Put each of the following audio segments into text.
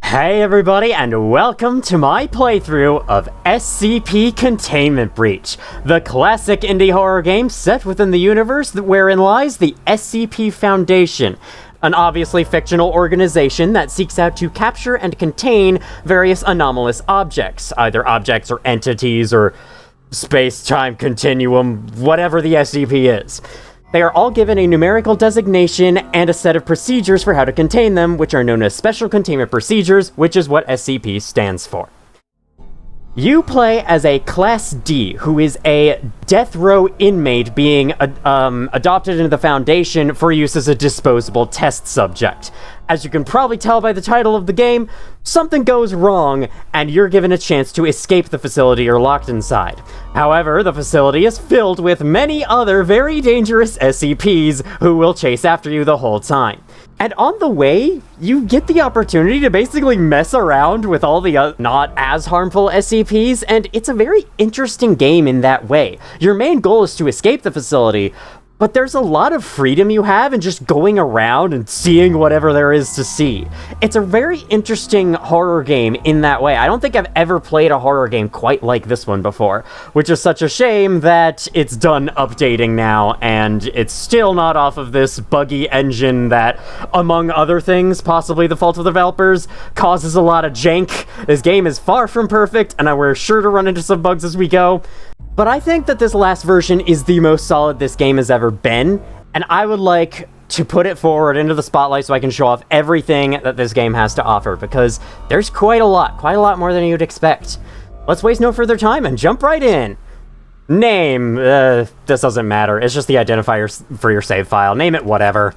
Hey everybody, and welcome to my playthrough of SCP Containment Breach, the classic indie horror game set within the universe wherein lies the SCP Foundation, an obviously fictional organization that seeks out to capture and contain various anomalous objects, either objects or entities or space-time continuum, whatever the SCP is. They are all given a numerical designation and a set of procedures for how to contain them, which are known as Special Containment Procedures, which is what SCP stands for. You play as a Class D, who is a death row inmate being adopted into the Foundation for use as a disposable test subject. As you can probably tell by the title of the game, something goes wrong, and you're given a chance to escape the facility you're locked inside. However, the facility is filled with many other very dangerous SCPs who will chase after you the whole time. And on the way, you get the opportunity to basically mess around with all the not as harmful SCPs, and it's a very interesting game in that way. Your main goal is to escape the facility, but there's a lot of freedom you have in just going around and seeing whatever there is to see. It's a very interesting horror game in that way. I don't think I've ever played a horror game quite like this one before, which is such a shame that it's done updating now, and it's still not off of this buggy engine that, among other things, possibly the fault of the developers, causes a lot of jank. This game is far from perfect, and we're sure to run into some bugs as we go. But I think that this last version is the most solid this game has ever been, and I would like to put it forward into the spotlight so I can show off everything that this game has to offer, because there's quite a lot more than you'd expect. Let's waste no further time and jump right in. Name, this doesn't matter, it's just the identifier for your save file, name it whatever.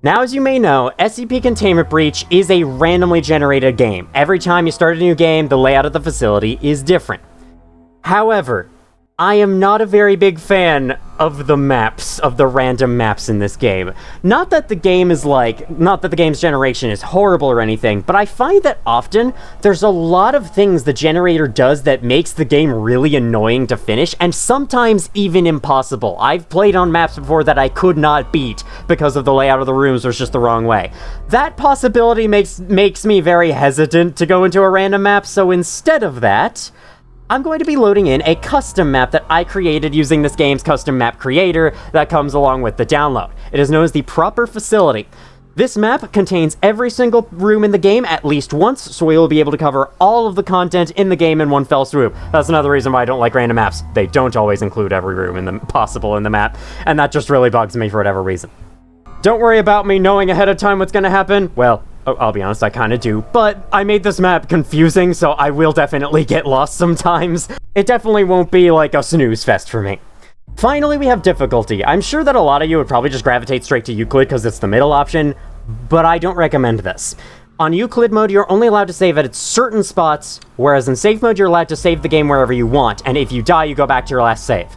Now, as you may know, SCP Containment Breach is a randomly generated game. Every time you start a new game, the layout of the facility is different. However, I am not a very big fan of the maps, of the random maps in this game. Not that the game's generation is horrible or anything, but I find that often there's a lot of things the generator does that makes the game really annoying to finish, and sometimes even impossible. I've played on maps before that I could not beat because of the layout of the rooms was just the wrong way. That possibility makes me very hesitant to go into a random map, so instead of that, I'm going to be loading in a custom map that I created using this game's custom map creator that comes along with the download. It is known as the Proper Facility. This map contains every single room in the game at least once, so we will be able to cover all of the content in the game in one fell swoop. That's another reason why I don't like random maps. They don't always include every room possible in the map, and that just really bugs me for whatever reason. Don't worry about me knowing ahead of time what's going to happen. Well, I'll be honest, I kind of do, but I made this map confusing, so I will definitely get lost sometimes. It definitely won't be like a snooze fest for me. Finally, we have difficulty. I'm sure that a lot of you would probably just gravitate straight to Euclid because it's the middle option, but I don't recommend this. On Euclid mode, you're only allowed to save at certain spots, whereas in safe mode, you're allowed to save the game wherever you want, and if you die, you go back to your last save.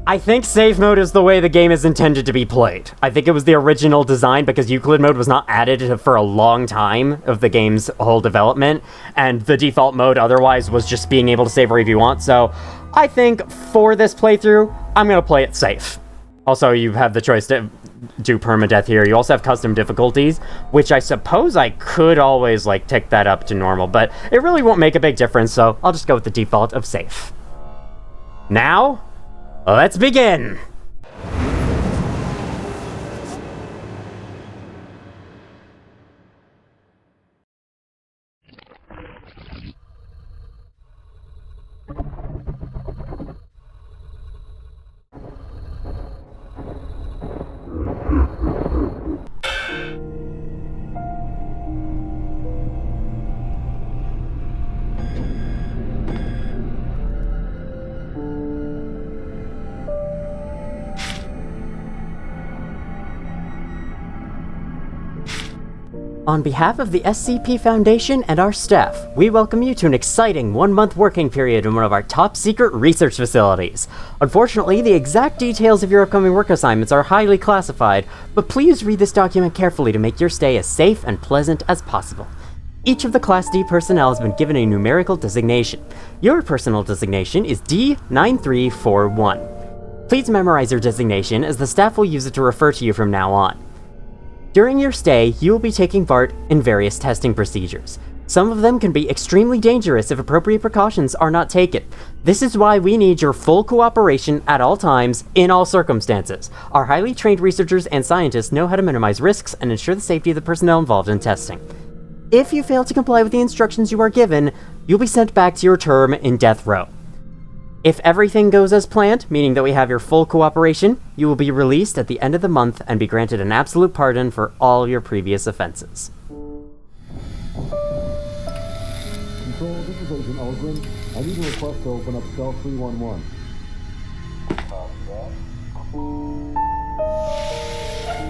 I think safe mode is the way the game is intended to be played. I think it was the original design because Euclid mode was not added for a long time of the game's whole development, and the default mode otherwise was just being able to save wherever you want, so I think for this playthrough, I'm going to play it safe. Also, you have the choice to do permadeath here. You also have custom difficulties, which I suppose I could always take that up to normal, but it really won't make a big difference, so I'll just go with the default of safe. Now, let's begin! On behalf of the SCP Foundation and our staff, we welcome you to an exciting one-month working period in one of our top-secret research facilities. Unfortunately, the exact details of your upcoming work assignments are highly classified, but please read this document carefully to make your stay as safe and pleasant as possible. Each of the Class D personnel has been given a numerical designation. Your personal designation is D9341. Please memorize your designation, as the staff will use it to refer to you from now on. During your stay, you will be taking part in various testing procedures. Some of them can be extremely dangerous if appropriate precautions are not taken. This is why we need your full cooperation at all times, in all circumstances. Our highly trained researchers and scientists know how to minimize risks and ensure the safety of the personnel involved in testing. If you fail to comply with the instructions you are given, you'll be sent back to your term in death row. If everything goes as planned, meaning that we have your full cooperation, you will be released at the end of the month and be granted an absolute pardon for all your previous offenses. Control, this is Agent Olgren. I need a request to open up cell 311.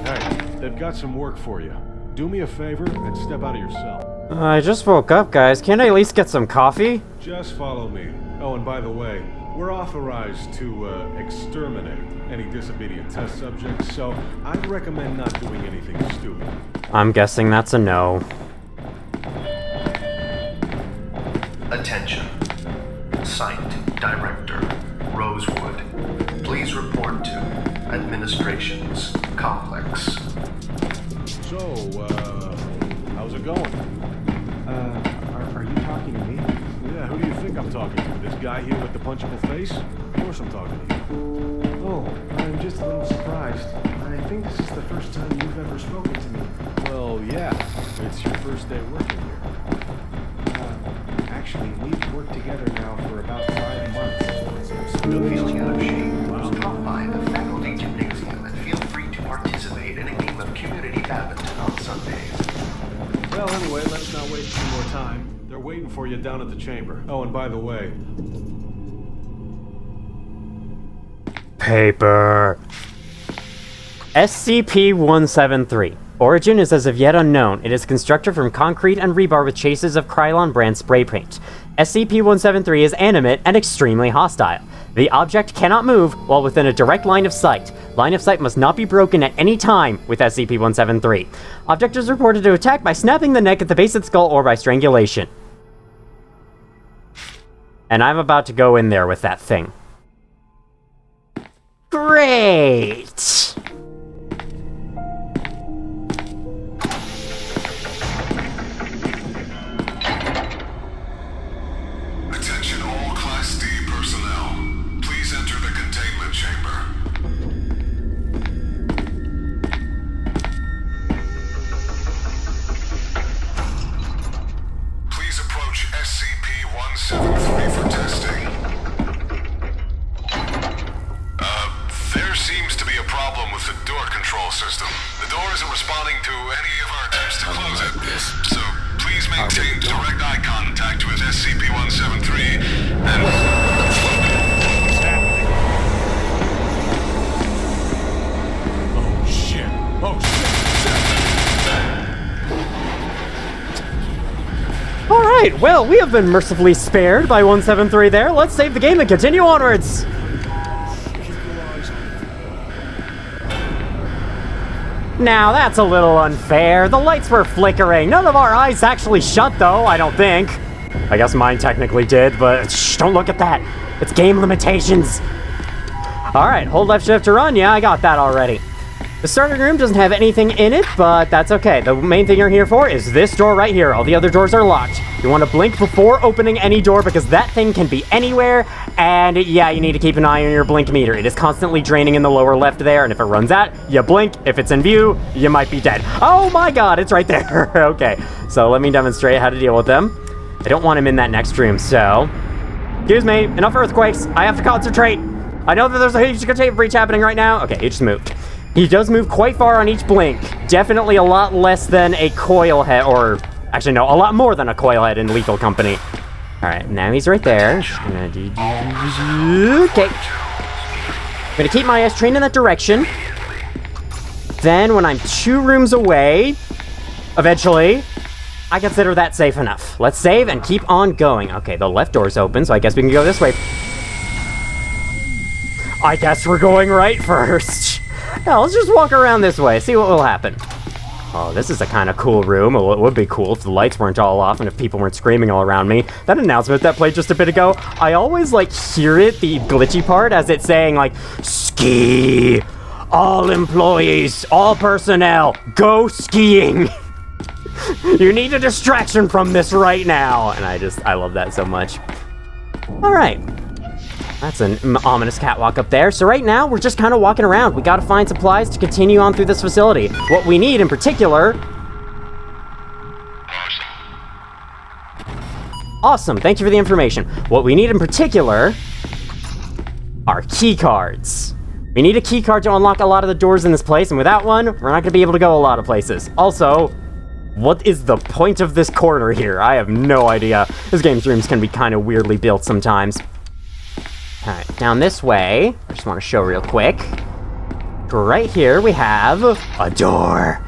Hey, they've got some work for you. Do me a favor and step out of your cell. I just woke up, guys. Can't I at least get some coffee? Just follow me. Oh, and by the way, we're authorized to exterminate any disobedient test subjects, so I'd recommend not doing anything stupid. I'm guessing that's a no. Attention. Site Director Rosewood. Please report to Administration's Complex. So, how's it going? Are you talking to me? Yeah, who do you think I'm talking to? This guy here with the punchable face? Of course I'm talking to you. Oh, I'm just a little surprised. I think this is the first time you've ever spoken to me. Well, yeah. It's your first day working here. Actually, we've worked together now for about 5 months. Feeling out of shape? Drop by the faculty gymnasium and feel free to participate in a game of community badminton on Sundays. Well, anyway, let's not waste any more time. They're waiting for you down at the chamber. Oh, and by the way... Paper. SCP-173. Origin is as of yet unknown. It is constructed from concrete and rebar with chases of Krylon brand spray paint. SCP-173 is animate and extremely hostile. The object cannot move while within a direct line of sight. Line of sight must not be broken at any time with SCP-173. Object is reported to attack by snapping the neck at the base of the skull or by strangulation. And I'm about to go in there with that thing. Great! Attention all Class D personnel. Please enter the containment chamber. Please approach SCP-173 for testing. There seems to be a problem with the door control system. The door isn't responding to any of our attempts to close it. So please maintain direct eye contact with SCP-173 and... What's happening? Oh, shit. Oh, shit. Alright, well, we have been mercifully spared by 173 there. Let's save the game and continue onwards. Now, that's a little unfair. The lights were flickering. None of our eyes actually shut, though, I don't think. I guess mine technically did, but shh, don't look at that. It's game limitations. Alright, hold left shift to run. Yeah, I got that already. The starting room doesn't have anything in it, but that's okay. The main thing you're here for is this door right here. All the other doors are locked. You want to blink before opening any door because that thing can be anywhere, and yeah, you need to keep an eye on your blink meter. It is constantly draining in the lower left there, and if it runs out, you blink. If it's in view, you might be dead. Oh my god, it's right there. Okay, so let me demonstrate how to deal with them. I don't want him in that next room, so... Excuse me, enough earthquakes. I have to concentrate. I know that there's a huge containment breach happening right now. Okay, he just moved. He does move quite far on each blink. Definitely a lot less than a coil head, or... Actually, no, a lot more than a coil head in Lethal Company. Alright, now he's right there. Just gonna do... Okay. I'm gonna keep my eyes trained in that direction. Then, when I'm 2 rooms away, eventually, I consider that safe enough. Let's save and keep on going. Okay, the left door's open, so I guess we can go this way. I guess we're going right first. Yeah, let's just walk around this way, see what will happen. Oh, this is a kind of cool room. Well, it would be cool if the lights weren't all off and if people weren't screaming all around me. That announcement that played just a bit ago, I always, like, hear it, the glitchy part, as it's saying, like, ski! All employees, all personnel, go skiing! You need a distraction from this right now. And I love that so much. All right. That's an ominous catwalk up there. So right now, we're just kind of walking around. We gotta find supplies to continue on through this facility. What we need in particular... Awesome, thank you for the information. What we need in particular are key cards. We need a key card to unlock a lot of the doors in this place, and without one, we're not gonna be able to go a lot of places. Also, what is the point of this corner here? I have no idea. This game's rooms can be kind of weirdly built sometimes. Alright, down this way, I just want to show real quick. Right here, we have a door.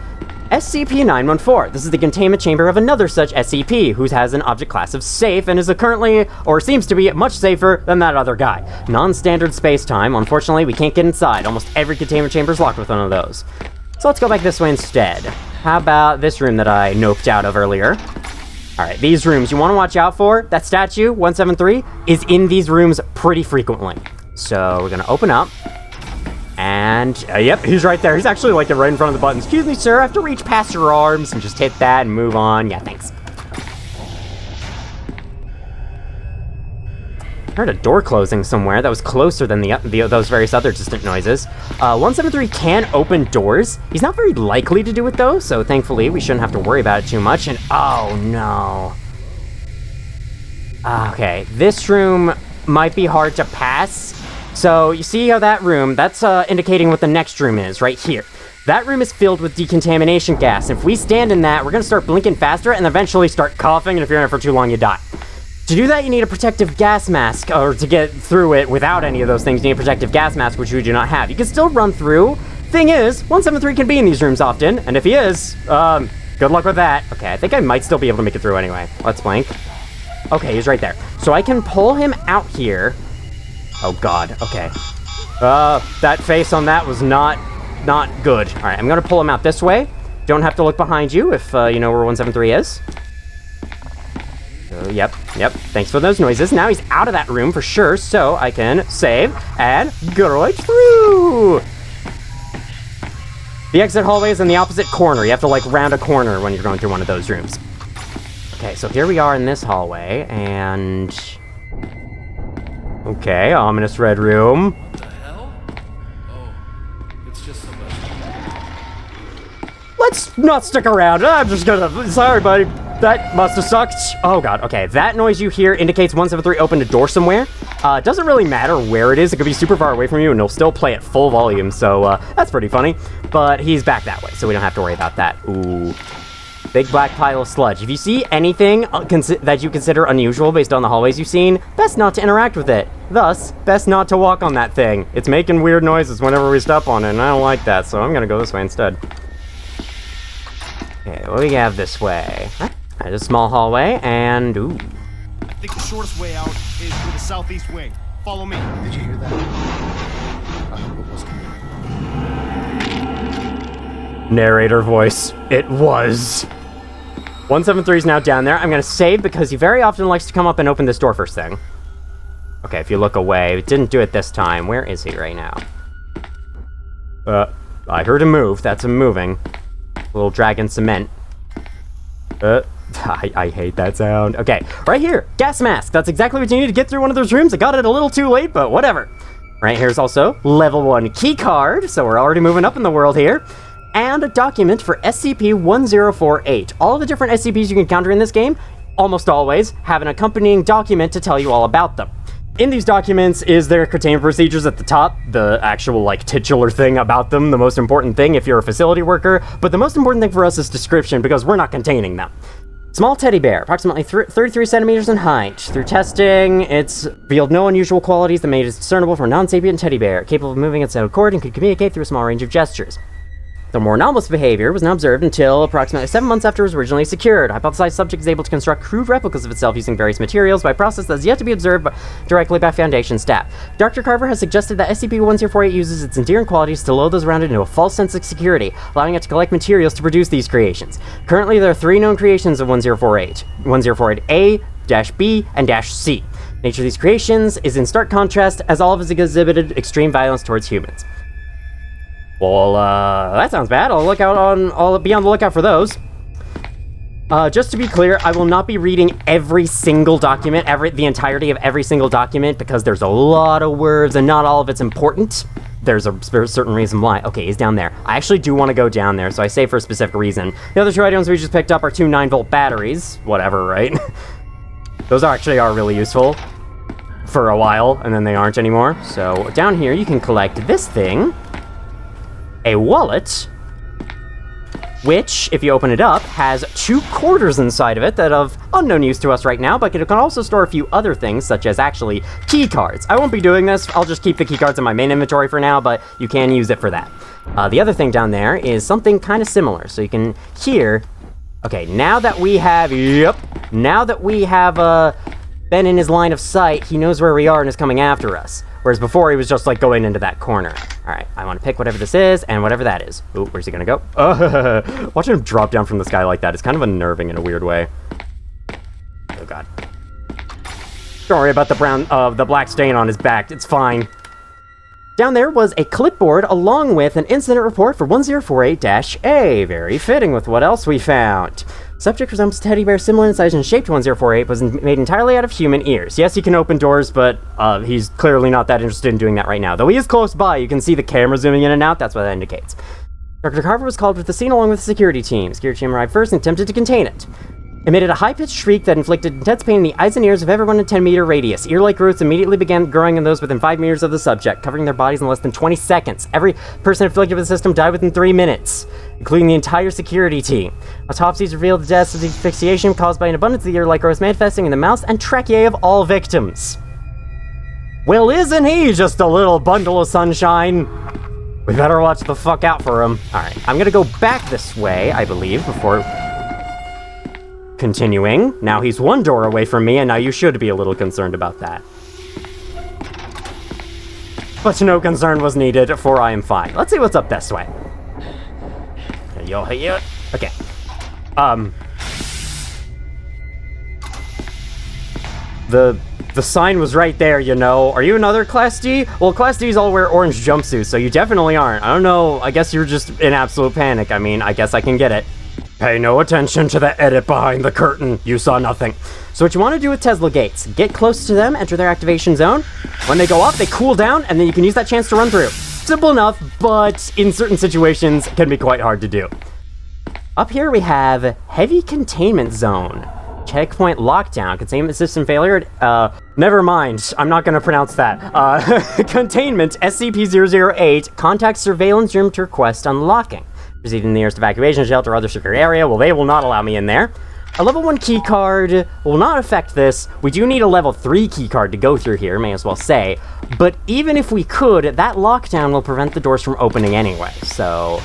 SCP-914. This is the containment chamber of another such SCP, who has an object class of safe and is currently, or seems to be, much safer than that other guy. Non-standard space-time. Unfortunately, we can't get inside. Almost every containment chamber is locked with one of those. So let's go back this way instead. How about this room that I noped out of earlier? Alright, these rooms you want to watch out for. That statue, 173, is in these rooms pretty frequently. So we're going to open up. And, yep, he's right there. He's actually, like, right in front of the button. Excuse me, sir, I have to reach past your arms and just hit that and move on. Yeah, thanks. I heard a door closing somewhere that was closer than those various other distant noises. 173 can open doors. He's not very likely to do it, though, so thankfully we shouldn't have to worry about it too much. And, oh, no. Okay, this room might be hard to pass. So, you see how that room, that's indicating what the next room is, right here. That room is filled with decontamination gas. If we stand in that, we're gonna start blinking faster and eventually start coughing, and if you're in it for too long, you die. To do that, you need a protective gas mask, or to get through it without any of those things, you need a protective gas mask, which we do not have. You can still run through. Thing is, 173 can be in these rooms often, and if he is, good luck with that. Okay, I think I might still be able to make it through anyway. Let's blink. Okay, he's right there. So I can pull him out here. Oh god, okay. That face on that was not good. Alright, I'm gonna pull him out this way. Don't have to look behind you if you know where 173 is. Yep. Thanks for those noises. Now he's out of that room for sure, so I can save and go right through. The exit hallway is in the opposite corner. You have to, like, round a corner when you're going through one of those rooms. Okay, so here we are in this hallway, and... Okay, ominous red room. What the hell? Oh, it's just somebody. Let's not stick around. I'm just gonna... Sorry, buddy. That must have sucked. Oh god, okay. That noise you hear indicates 173 opened a door somewhere. It doesn't really matter where it is. It could be super far away from you and it'll still play at full volume, so that's pretty funny. But he's back that way, so we don't have to worry about that. Ooh. Big black pile of sludge. If you see anything that you consider unusual based on the hallways you've seen, best not to interact with it. Thus, best not to walk on that thing. It's making weird noises whenever we step on it, and I don't like that, so I'm gonna go this way instead. Okay, what do we have this way? There's a small hallway, and ooh. I think the shortest way out is through the southeast wing. Follow me. Did you hear that? I hope it wasn't me. Narrator voice. It was. 173 is now down there. I'm gonna save because he very often likes to come up and open this door first thing. Okay, if you look away, it didn't do it this time. Where is he right now? I heard him move. That's him moving. Little dragon cement. I hate that sound. Okay, right here, gas mask. That's exactly what you need to get through one of those rooms. I got it a little too late, but whatever. Right here's also level 1 key card, so we're already moving up in the world here. And a document for SCP-1048. All of the different SCPs you can encounter in this game, almost always, have an accompanying document to tell you all about them. In these documents is their containment procedures at the top, the actual, like, titular thing about them, the most important thing if you're a facility worker, but the most important thing for us is description, because we're not containing them. Small teddy bear, approximately 33 centimeters in height. Through testing, it's revealed no unusual qualities that made it discernible from a non-sapient teddy bear, capable of moving its own accord and could communicate through a small range of gestures. The more anomalous behavior was not observed until approximately 7 months after it was originally secured. Hypothesized subject is able to construct crude replicas of itself using various materials by a process that is yet to be observed directly by Foundation staff. Dr. Carver has suggested that SCP-1048 uses its endearing qualities to lull those around it into a false sense of security, allowing it to collect materials to produce these creations. Currently, there are 3 known creations of 1048. 1048A-B and -C. Nature of these creations is in stark contrast, as all of us exhibited extreme violence towards humans. Well, that sounds bad. I'll be on the lookout for those. Just to be clear, I will not be reading every single document, the entirety of every single document, because there's a lot of words and not all of it's important. There's a certain reason why. Okay, he's down there. I actually do want to go down there, so I say for a specific reason. The other two items we just picked up are two 9-volt batteries. Whatever, right? Those actually are really useful for a while, and then they aren't anymore. So down here, you can collect this thing, a wallet, which, if you open it up, has 2 quarters inside of it that are of unknown use to us right now, but it can also store a few other things, such as actually key cards. I won't be doing this. I'll just keep the key cards in my main inventory for now, but you can use it for that. The other thing down there is something kind of similar. So you can hear... Okay, now that we have... Now that we have been in his line of sight, he knows where we are and is coming after us. Whereas before, he was just, like, going into that corner. Alright, I want to pick whatever this is, and whatever that is. Ooh, where's he gonna go? Watching him drop down from the sky like that is kind of unnerving in a weird way. Oh, God. Don't worry about the black stain on his back. It's fine. Down there was a clipboard along with an incident report for 1048-A. Very fitting with what else we found. Subject resembles a teddy bear similar in size and shape to 1048, was made entirely out of human ears. Yes, he can open doors, but he's clearly not that interested in doing that right now. Though he is close by, you can see the camera zooming in and out, that's what that indicates. Dr. Carver was called to the scene along with the security team. Security team arrived first and attempted to contain it. Emitted a high-pitched shriek that inflicted intense pain in the eyes and ears of everyone in a 10-meter radius. Ear-like growths immediately began growing in those within 5 meters of the subject, covering their bodies in less than 20 seconds. Every person afflicted with the system died within 3 minutes, including the entire security team. Autopsies revealed the deaths of the asphyxiation caused by an abundance of the ear-like growths manifesting in the mouths and tracheae of all victims. Well, isn't he just a little bundle of sunshine? We better watch the fuck out for him. Alright, I'm gonna go back this way, I believe, before... Continuing. Now he's 1 door away from me, and now you should be a little concerned about that. But no concern was needed, for I am fine. Let's see what's up this way. Okay. The sign was right there, you know. Are you another Class D? Well, Class Ds all wear orange jumpsuits, so you definitely aren't. I don't know. I guess you're just in absolute panic. I mean, I guess I can get it. Pay no attention to the edit behind the curtain. You saw nothing. So what you want to do with Tesla gates, get close to them, enter their activation zone. When they go up, they cool down, and then you can use that chance to run through. Simple enough, but in certain situations, can be quite hard to do. Up here we have Heavy Containment Zone. Checkpoint lockdown. Containment system failure. Never mind. I'm not going to pronounce that. Containment, SCP-008. Contact surveillance room to request unlocking. Proceed in the nearest evacuation shelter or other secure area. Well, they will not allow me in there. A level 1 key card will not affect this. We do need a level 3 key card to go through here, may as well say. But even if we could, that lockdown will prevent the doors from opening anyway, so...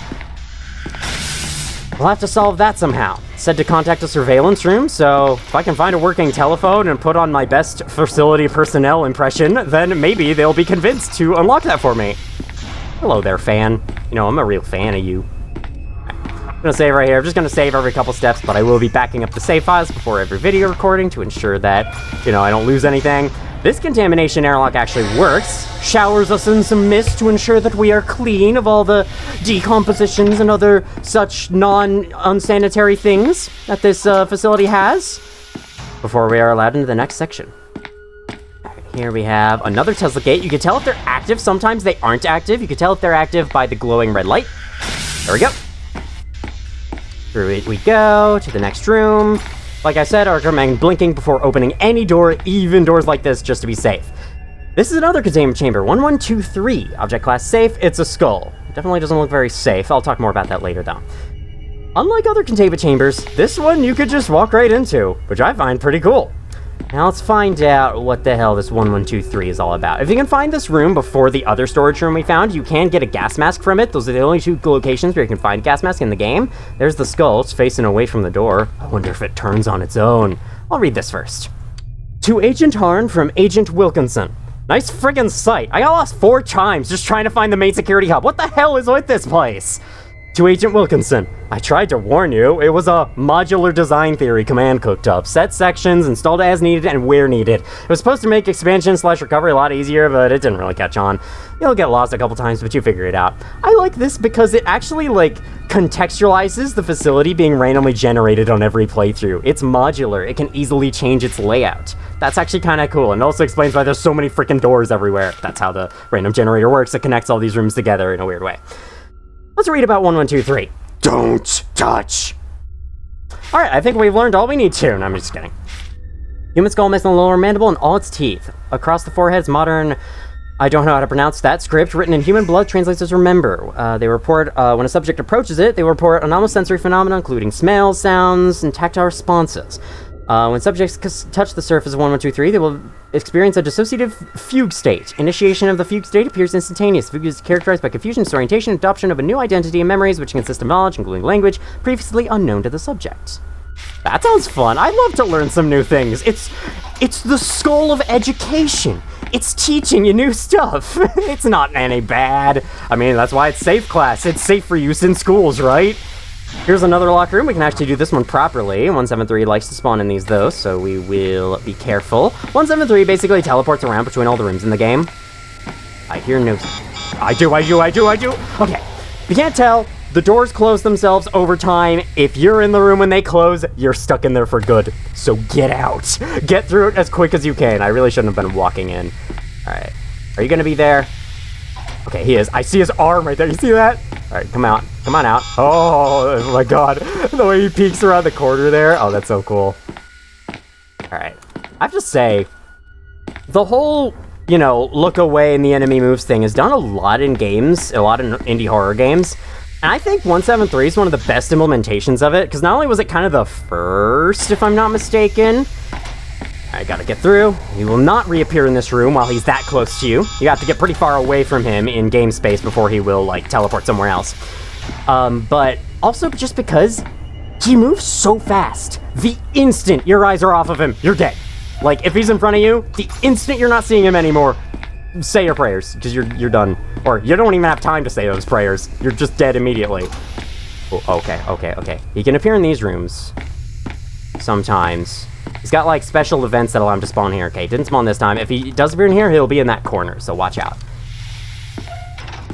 we'll have to solve that somehow. Said to contact a surveillance room, so if I can find a working telephone and put on my best facility personnel impression, then maybe they'll be convinced to unlock that for me. Hello there, fan. You know, I'm a real fan of you. I'm gonna save right here. I'm just gonna save every couple steps, but I will be backing up the save files before every video recording to ensure that, you know, I don't lose anything. This contamination airlock actually works. Showers us in some mist to ensure that we are clean of all the decompositions and other such non-unsanitary things that this facility has. Before we are allowed into the next section. Here we have another Tesla gate. You can tell if they're active. Sometimes they aren't active. You can tell if they're active by the glowing red light. There we go. Through it we go, to the next room. Like I said, I recommend blinking before opening any door, even doors like this, just to be safe. This is another containment chamber, 1123. Object class safe, it's a skull. Definitely doesn't look very safe. I'll talk more about that later, though. Unlike other containment chambers, this one you could just walk right into, which I find pretty cool. Now let's find out what the hell this 1123 is all about. If you can find this room before the other storage room we found, you can get a gas mask from it. Those are the only 2 locations where you can find gas mask in the game. There's the skull. It's facing away from the door. I wonder if it turns on its own. I'll read this first. To Agent Harn from Agent Wilkinson. Nice friggin' sight. I got lost 4 times just trying to find the main security hub. What the hell is with this place? To Agent Wilkinson, I tried to warn you. It was a modular design theory command cooked up. Set sections, installed as needed and where needed. It was supposed to make expansion/recovery a lot easier, but it didn't really catch on. You'll get lost a couple times, but you figure it out. I like this because it actually, like, contextualizes the facility being randomly generated on every playthrough. It's modular. It can easily change its layout. That's actually kind of cool, and also explains why there's so many freaking doors everywhere. That's how the random generator works. It connects all these rooms together in a weird way. Let's read about 1123. Don't touch. Alright, I think we've learned all we need to. No, I'm just kidding. Human skull missing the lower mandible and all its teeth. Across the forehead's modern... I don't know how to pronounce that script. Written in human blood translates as remember. They report, when a subject approaches it, they report anomalous sensory phenomena, including smells, sounds, and tactile responses. When subjects touch the surface of 1123, they will experience a dissociative fugue state. Initiation of the fugue state appears instantaneous. Fugue is characterized by confusion, disorientation, adoption of a new identity and memories, which consist of knowledge, including language, previously unknown to the subject. That sounds fun. I'd love to learn some new things. It's the skull of education. It's teaching you new stuff. It's not any bad. I mean, that's why it's safe class. It's safe for use in schools, right? Here's another locker room. We can actually do this one properly. 173 likes to spawn in these, though, so we will be careful. 173 basically teleports around between all the rooms in the game. I hear no... I do. Okay, if you can't tell, the doors close themselves over time. If you're in the room when they close, you're stuck in there for good. So get out. Get through it as quick as you can. I really shouldn't have been walking in. Alright. Are you gonna be there? Okay, he is. I see his arm right there. You see that? Alright, come out. Come on out. Oh my god. The way he peeks around the corner there. Oh, that's so cool. Alright. I have to say, the whole, you know, look away and the enemy moves thing is done a lot in games, a lot in indie horror games. And I think 173 is one of the best implementations of it, because not only was it kind of the first, if I'm not mistaken. I gotta get through. He will not reappear in this room while he's that close to you. You have to get pretty far away from him in game space before he will, like, teleport somewhere else. But also just because he moves so fast. The instant your eyes are off of him, you're dead. Like, if he's in front of you, the instant you're not seeing him anymore, say your prayers, because you're done. Or you don't even have time to say those prayers. You're just dead immediately. Oh, okay. He can appear in these rooms. Sometimes. He's got, like, special events that allow him to spawn here. Okay, didn't spawn this time. If he does appear in here, he'll be in that corner, so watch out.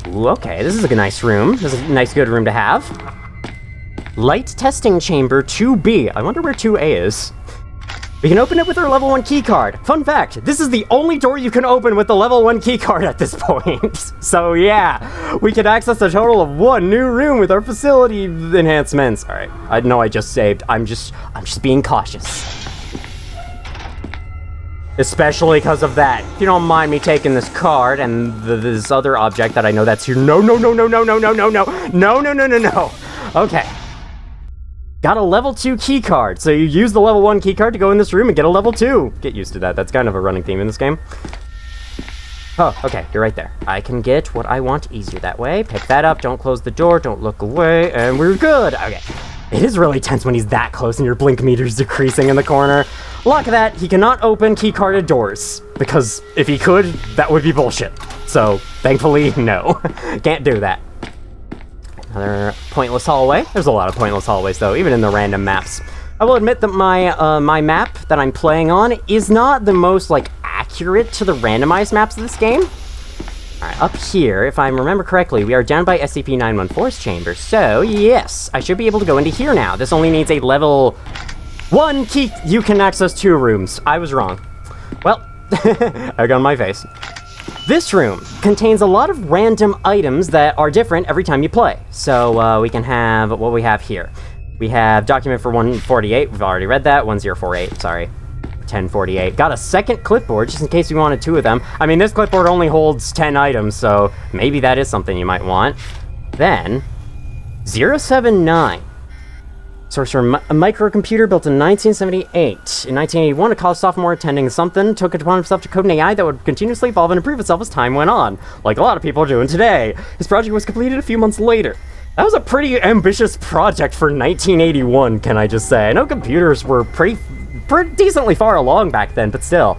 Ooh, okay, this is a nice room. This is a nice, good room to have. Light testing chamber 2B. I wonder where 2A is. We can open it with our level 1 keycard. Fun fact, this is the only door you can open with the level 1 keycard at this point. So yeah, we can access a total of 1 new room with our facility enhancements. All right, I know I just saved. I'm just being cautious. Especially because of that. If you don't mind me taking this card and this other object that I know that's here. No. Okay. Got a level 2 key card, so you use the level 1 key card to go in this room and get a level 2. Get used to that. That's kind of a running theme in this game. Oh, okay, you're right there. I can get what I want easier that way. Pick that up, don't close the door, don't look away, and we're good. Okay. It is really tense when he's that close and your blink meter's decreasing in the corner. Luck of that, he cannot open key-carded doors, because if he could, that would be bullshit. So, thankfully, no. Can't do that. Another pointless hallway. There's a lot of pointless hallways, though, even in the random maps. I will admit that my map that I'm playing on is not the most, like, accurate to the randomized maps of this game. Alright, up here, if I remember correctly, we are down by SCP-914's chamber, so yes, I should be able to go into here now. This only needs a level 1 key. You can access 2 rooms. I was wrong. Well, I got on my face. This room contains a lot of random items that are different every time you play. So we can have what we have here. We have document for 148. We've already read that. 1048, sorry. 1048. Got a second clipboard, just in case you wanted 2 of them. I mean, this clipboard only holds 10 items, so maybe that is something you might want. Then, 079. Source for a microcomputer built in 1978. In 1981, a college sophomore attending something took it upon himself to code an AI that would continuously evolve and improve itself as time went on, like a lot of people are doing today. His project was completed a few months later. That was a pretty ambitious project for 1981, can I just say. I know computers were pretty decently far along back then, but still.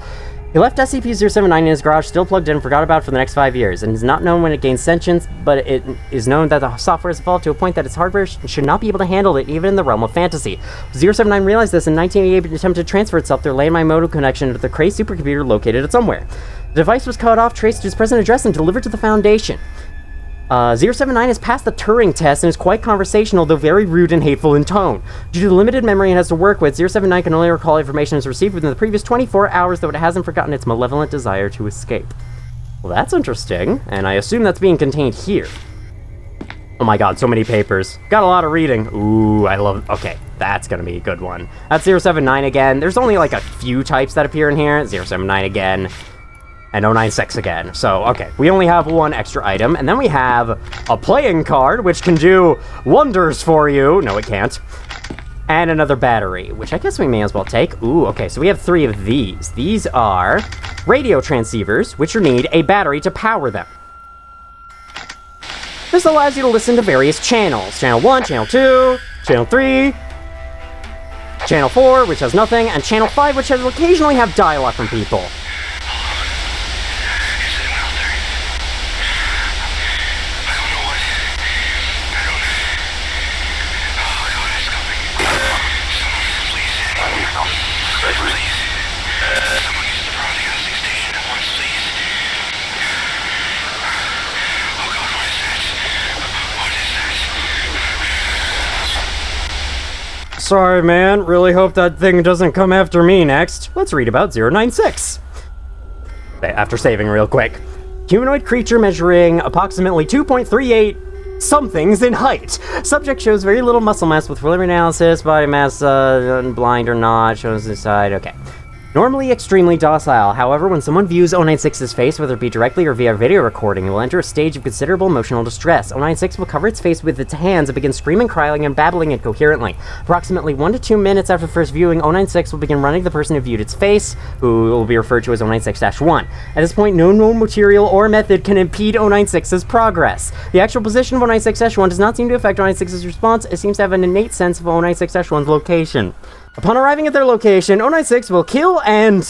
He left SCP-079 in his garage still plugged in and forgot about it for the next 5 years, and is not known when it gains sentience, but it is known that the software has evolved to a point that its hardware should not be able to handle it, even in the realm of fantasy. 079 realized this in 1988 and attempted to transfer itself through a landline modem connection to the crazed supercomputer located at somewhere. The device was cut off, traced to its present address, and delivered to the Foundation. 079 has passed the Turing test and is quite conversational, though very rude and hateful in tone. Due to the limited memory it has to work with, 079 can only recall information it has received within the previous 24 hours, though it hasn't forgotten its malevolent desire to escape. Well, that's interesting, and I assume that's being contained here. Oh my god, so many papers. Got a lot of reading. Ooh, I love... Okay, that's gonna be a good one. That's 079 again. There's only like a few types that appear in here. 079 again. And 096 again. So, okay, we only have one extra item, and then we have a playing card, which can do wonders for you. No, it can't. And another battery, which I guess we may as well take. Ooh, okay, so we have 3 of these. These are radio transceivers, which need a battery to power them. This allows you to listen to various channels. Channel 1, Channel 2, Channel 3, Channel 4, which has nothing, and Channel 5, which will occasionally have dialogue from people. Sorry, man. Really hope that thing doesn't come after me next. Let's read about 096. After saving real quick. Humanoid creature measuring approximately 2.38 somethings in height. Subject shows very little muscle mass with preliminary analysis. Body mass, blind or not, shows inside. Okay. Normally extremely docile, however, when someone views 096's face, whether it be directly or via video recording, it will enter a stage of considerable emotional distress. 096 will cover its face with its hands and begin screaming, crying, and babbling incoherently. Approximately 1 to 2 minutes after first viewing, 096 will begin running the person who viewed its face, who will be referred to as 096-1. At this point, no known material or method can impede 096's progress. The actual position of 096-1 does not seem to affect 096's response. It seems to have an innate sense of 096-1's location. Upon arriving at their location, 096 will kill and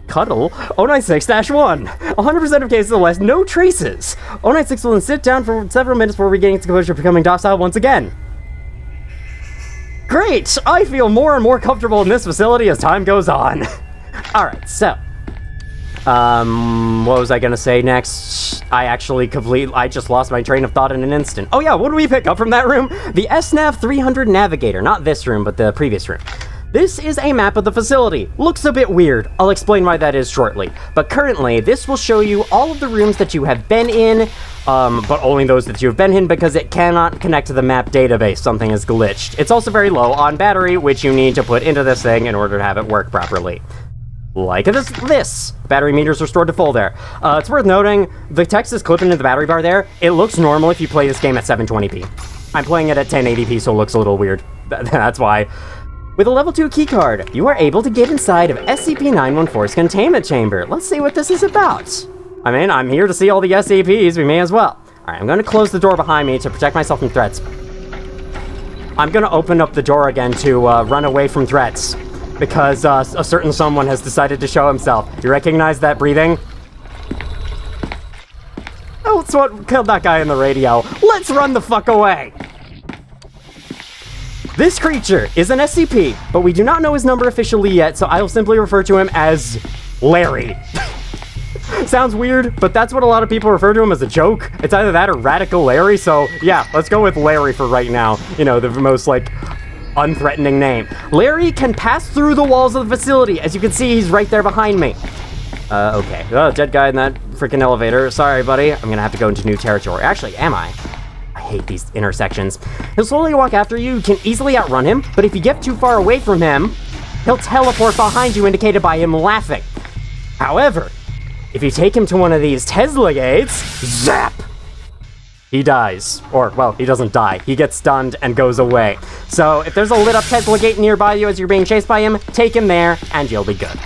cuddle 096-1. 100% of cases will last no traces. 096 will then sit down for several minutes before regaining its composure, becoming docile once again. Great! I feel more and more comfortable in this facility as time goes on. Alright, so what was I gonna say next? I just lost my train of thought in an instant. Oh yeah, what do we pick up from that room? The SNAV 300 Navigator. Not this room, but the previous room. This is a map of the facility. Looks a bit weird. I'll explain why that is shortly. But currently, this will show you all of the rooms that you have been in, but only those that you've been in because it cannot connect to the map database. Something is glitched. It's also very low on battery, which you need to put into this thing in order to have it work properly. Like this. Battery meter's restored to full there. It's worth noting, the text is clipping into the battery bar there. It looks normal if you play this game at 720p. I'm playing it at 1080p, so it looks a little weird. That's why. With a level 2 keycard, you are able to get inside of SCP-914's containment chamber. Let's see what this is about. I mean, I'm here to see all the SCPs, we may as well. Alright, I'm gonna close the door behind me to protect myself from threats. I'm gonna open up the door again to run away from threats. Because a certain someone has decided to show himself. You recognize that breathing? Oh, it's what killed that guy in the radio. Let's run the fuck away! This creature is an SCP, but we do not know his number officially yet, so I will simply refer to him as Larry. Sounds weird, but that's what a lot of people refer to him as a joke. It's either that or Radical Larry, so yeah, let's go with Larry for right now. You know, the most, like, unthreatening name. Larry can pass through the walls of the facility. As you can see, he's right there behind me. Okay. Oh, dead guy in that freaking elevator. Sorry, buddy. I'm gonna have to go into new territory. Actually, am I? I hate these intersections. He'll slowly walk after you. You can easily outrun him, but if you get too far away from him, he'll teleport behind you, indicated by him laughing. However, if you take him to one of these Tesla gates, zap! He dies. Or, well, he doesn't die. He gets stunned and goes away. So, if there's a lit up Tesla gate nearby you as you're being chased by him, take him there, and you'll be good.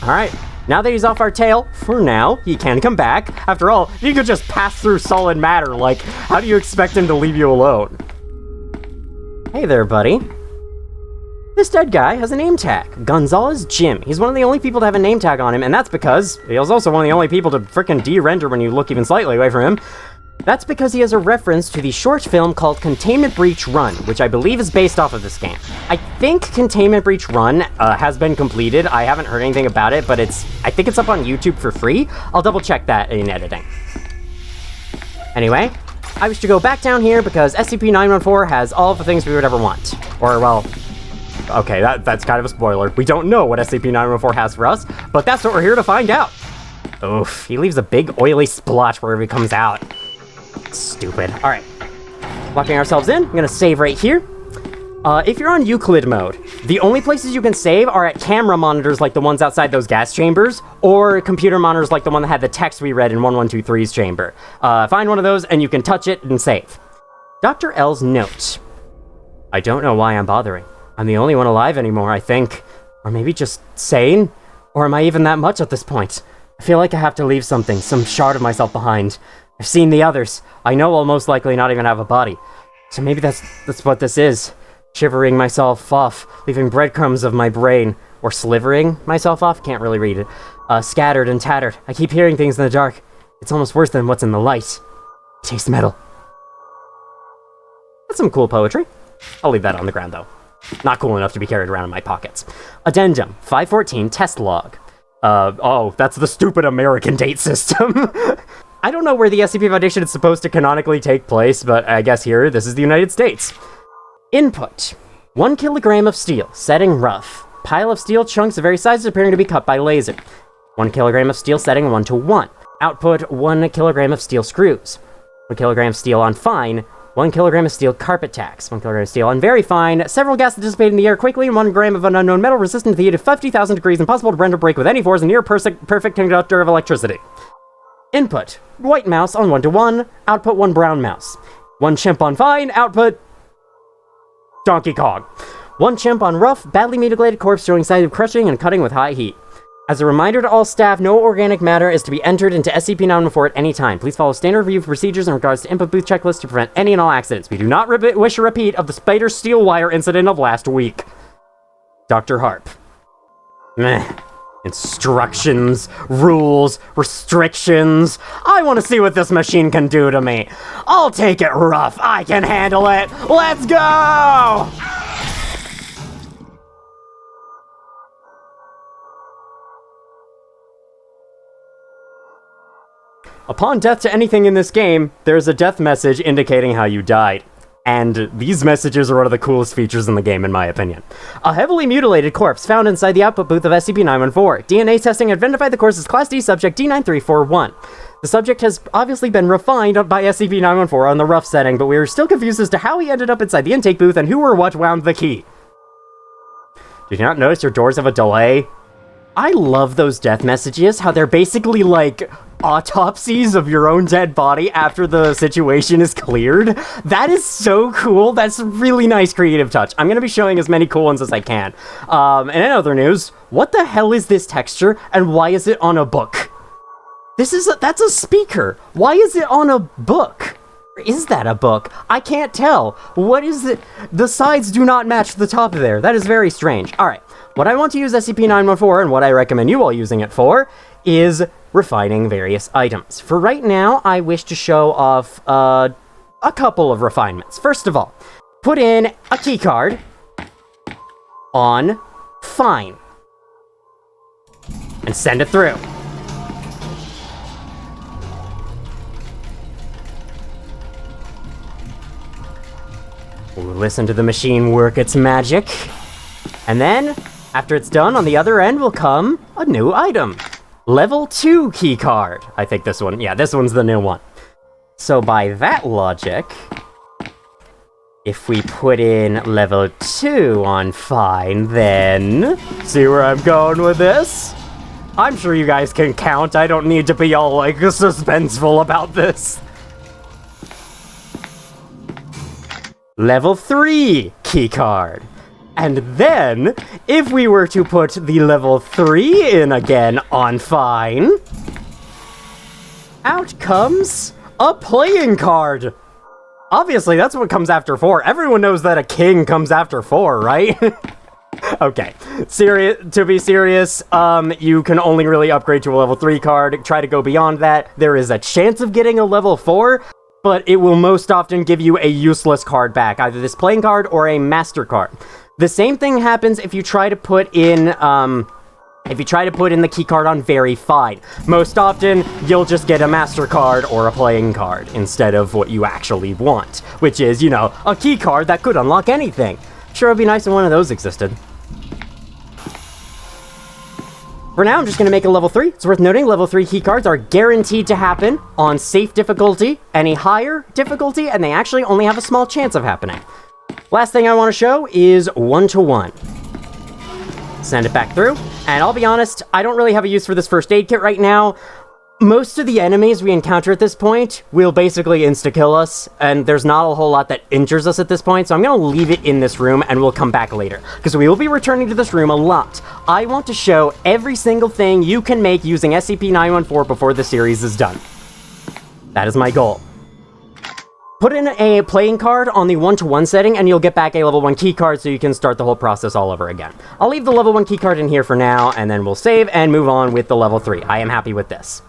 Alright, now that he's off our tail, for now, he can come back. After all, you could just pass through solid matter, like, how do you expect him to leave you alone? Hey there, buddy. This dead guy has a name tag, Gonzalez Jim. He's one of the only people to have a name tag on him, and that's because he was also one of the only people to frickin' de-render when you look even slightly away from him. That's because he has a reference to the short film called Containment Breach Run, which I believe is based off of this game. I think Containment Breach Run has been completed. I haven't heard anything about it, but I think it's up on YouTube for free. I'll double check that in editing. Anyway, I wish to go back down here because SCP-914 has all of the things we would ever want. Or, well, okay, that's kind of a spoiler. We don't know what SCP-914 has for us, but that's what we're here to find out. Oof, he leaves a big oily splotch wherever he comes out. Stupid. Alright. Locking ourselves in. I'm gonna save right here. If you're on Euclid mode, the only places you can save are at camera monitors like the ones outside those gas chambers, or computer monitors like the one that had the text we read in 1123's chamber. Find one of those and you can touch it and save. Dr. L's note. I don't know why I'm bothering. I'm the only one alive anymore, I think. Or maybe just sane? Or am I even that much at this point? I feel like I have to leave something, some shard of myself behind. I've seen the others. I know I'll most likely not even have a body. So maybe that's what this is. Shivering myself off, leaving breadcrumbs of my brain. Or slivering myself off? Can't really read it. Scattered and tattered. I keep hearing things in the dark. It's almost worse than what's in the light. Taste metal. That's some cool poetry. I'll leave that on the ground, though. Not cool enough to be carried around in my pockets. Addendum 514 test log. Oh, that's the stupid American date system. I don't know where the SCP Foundation is supposed to canonically take place, but I guess here, this is the United States. Input. 1 kilogram of steel, setting rough. Pile of steel chunks of various sizes appearing to be cut by laser. 1 kilogram of steel, setting 1:1. Output, 1 kilogram of steel screws. 1 kilogram of steel on fine. 1 kilogram of steel carpet tacks. 1 kilogram of steel on very fine. Several gases dissipate in the air quickly, and 1 gram of an unknown metal resistant to the heat of 50,000 degrees, impossible to render break with any force, and near perfect conductor of electricity. Input. White mouse on 1:1. Output, 1 brown mouse. 1 chimp on fine. Output, Donkey Kong. 1 chimp on rough, badly mutilated corpse showing signs of crushing and cutting with high heat. As a reminder to all staff, no organic matter is to be entered into SCP-914 at any time. Please follow standard review procedures in regards to input booth checklists to prevent any and all accidents. We do not wish a repeat of the spider steel wire incident of last week. Dr. Harp. Meh. Instructions, rules, restrictions. I want to see what this machine can do to me. I'll take it rough. I can handle it. Let's go! Upon death to anything in this game, there's a death message indicating how you died. And these messages are one of the coolest features in the game, in my opinion. A heavily mutilated corpse found inside the output booth of SCP-914. DNA testing identified the corpse as Class D subject D9341. The subject has obviously been refined by SCP-914 on the rough setting, but we are still confused as to how he ended up inside the intake booth and who or what wound the key. Did you not notice your doors have a delay? I love those death messages, how they're basically like autopsies of your own dead body after the situation is cleared. That is so cool. That's a really nice creative touch. I'm going to be showing as many cool ones as I can. And in other news, what the hell is this texture and why is it on a book? That's a speaker. Why is it on a book? Is that a book? I can't tell. What is it? The sides do not match the top there. That is very strange. All right. What I want to use SCP-914 and what I recommend you all using it for is refining various items. For right now, I wish to show off a couple of refinements. First of all, put in a keycard on fine and send it through. We'll listen to the machine work its magic, and then, after it's done, on the other end will come a new item. Level 2 keycard. I think this one, yeah, this one's the new one. So by that logic, if we put in level 2 on fine, then... See where I'm going with this? I'm sure you guys can count. I don't need to be all, like, suspenseful about this. Level 3 keycard. And then, if we were to put the level 3 in again on fine, out comes a playing card. Obviously, that's what comes after 4. Everyone knows that a king comes after 4, right? Okay, to be serious, you can only really upgrade to a level 3 card. Try to go beyond that. There is a chance of getting a level 4, but it will most often give you a useless card back, either this playing card or a master card. The same thing happens if you try to put in, the key card on verified. Most often, you'll just get a master card or a playing card instead of what you actually want, which is, you know, a key card that could unlock anything. Sure, it'd be nice if one of those existed. For now, I'm just going to make a level 3. It's worth noting, level 3 keycards are guaranteed to happen on safe difficulty. Any higher difficulty, and they actually only have a small chance of happening. Last thing I want to show is 1-to-1. Send it back through, and I'll be honest, I don't really have a use for this first aid kit right now. Most of the enemies we encounter at this point will basically insta-kill us, and there's not a whole lot that injures us at this point, so I'm going to leave it in this room, and we'll come back later, because we will be returning to this room a lot. I want to show every single thing you can make using SCP-914 before the series is done. That is my goal. Put in a playing card on the 1-to-1 setting, and you'll get back a level 1 key card, so you can start the whole process all over again. I'll leave the level 1 key card in here for now, and then we'll save and move on with the level 3. I am happy with this.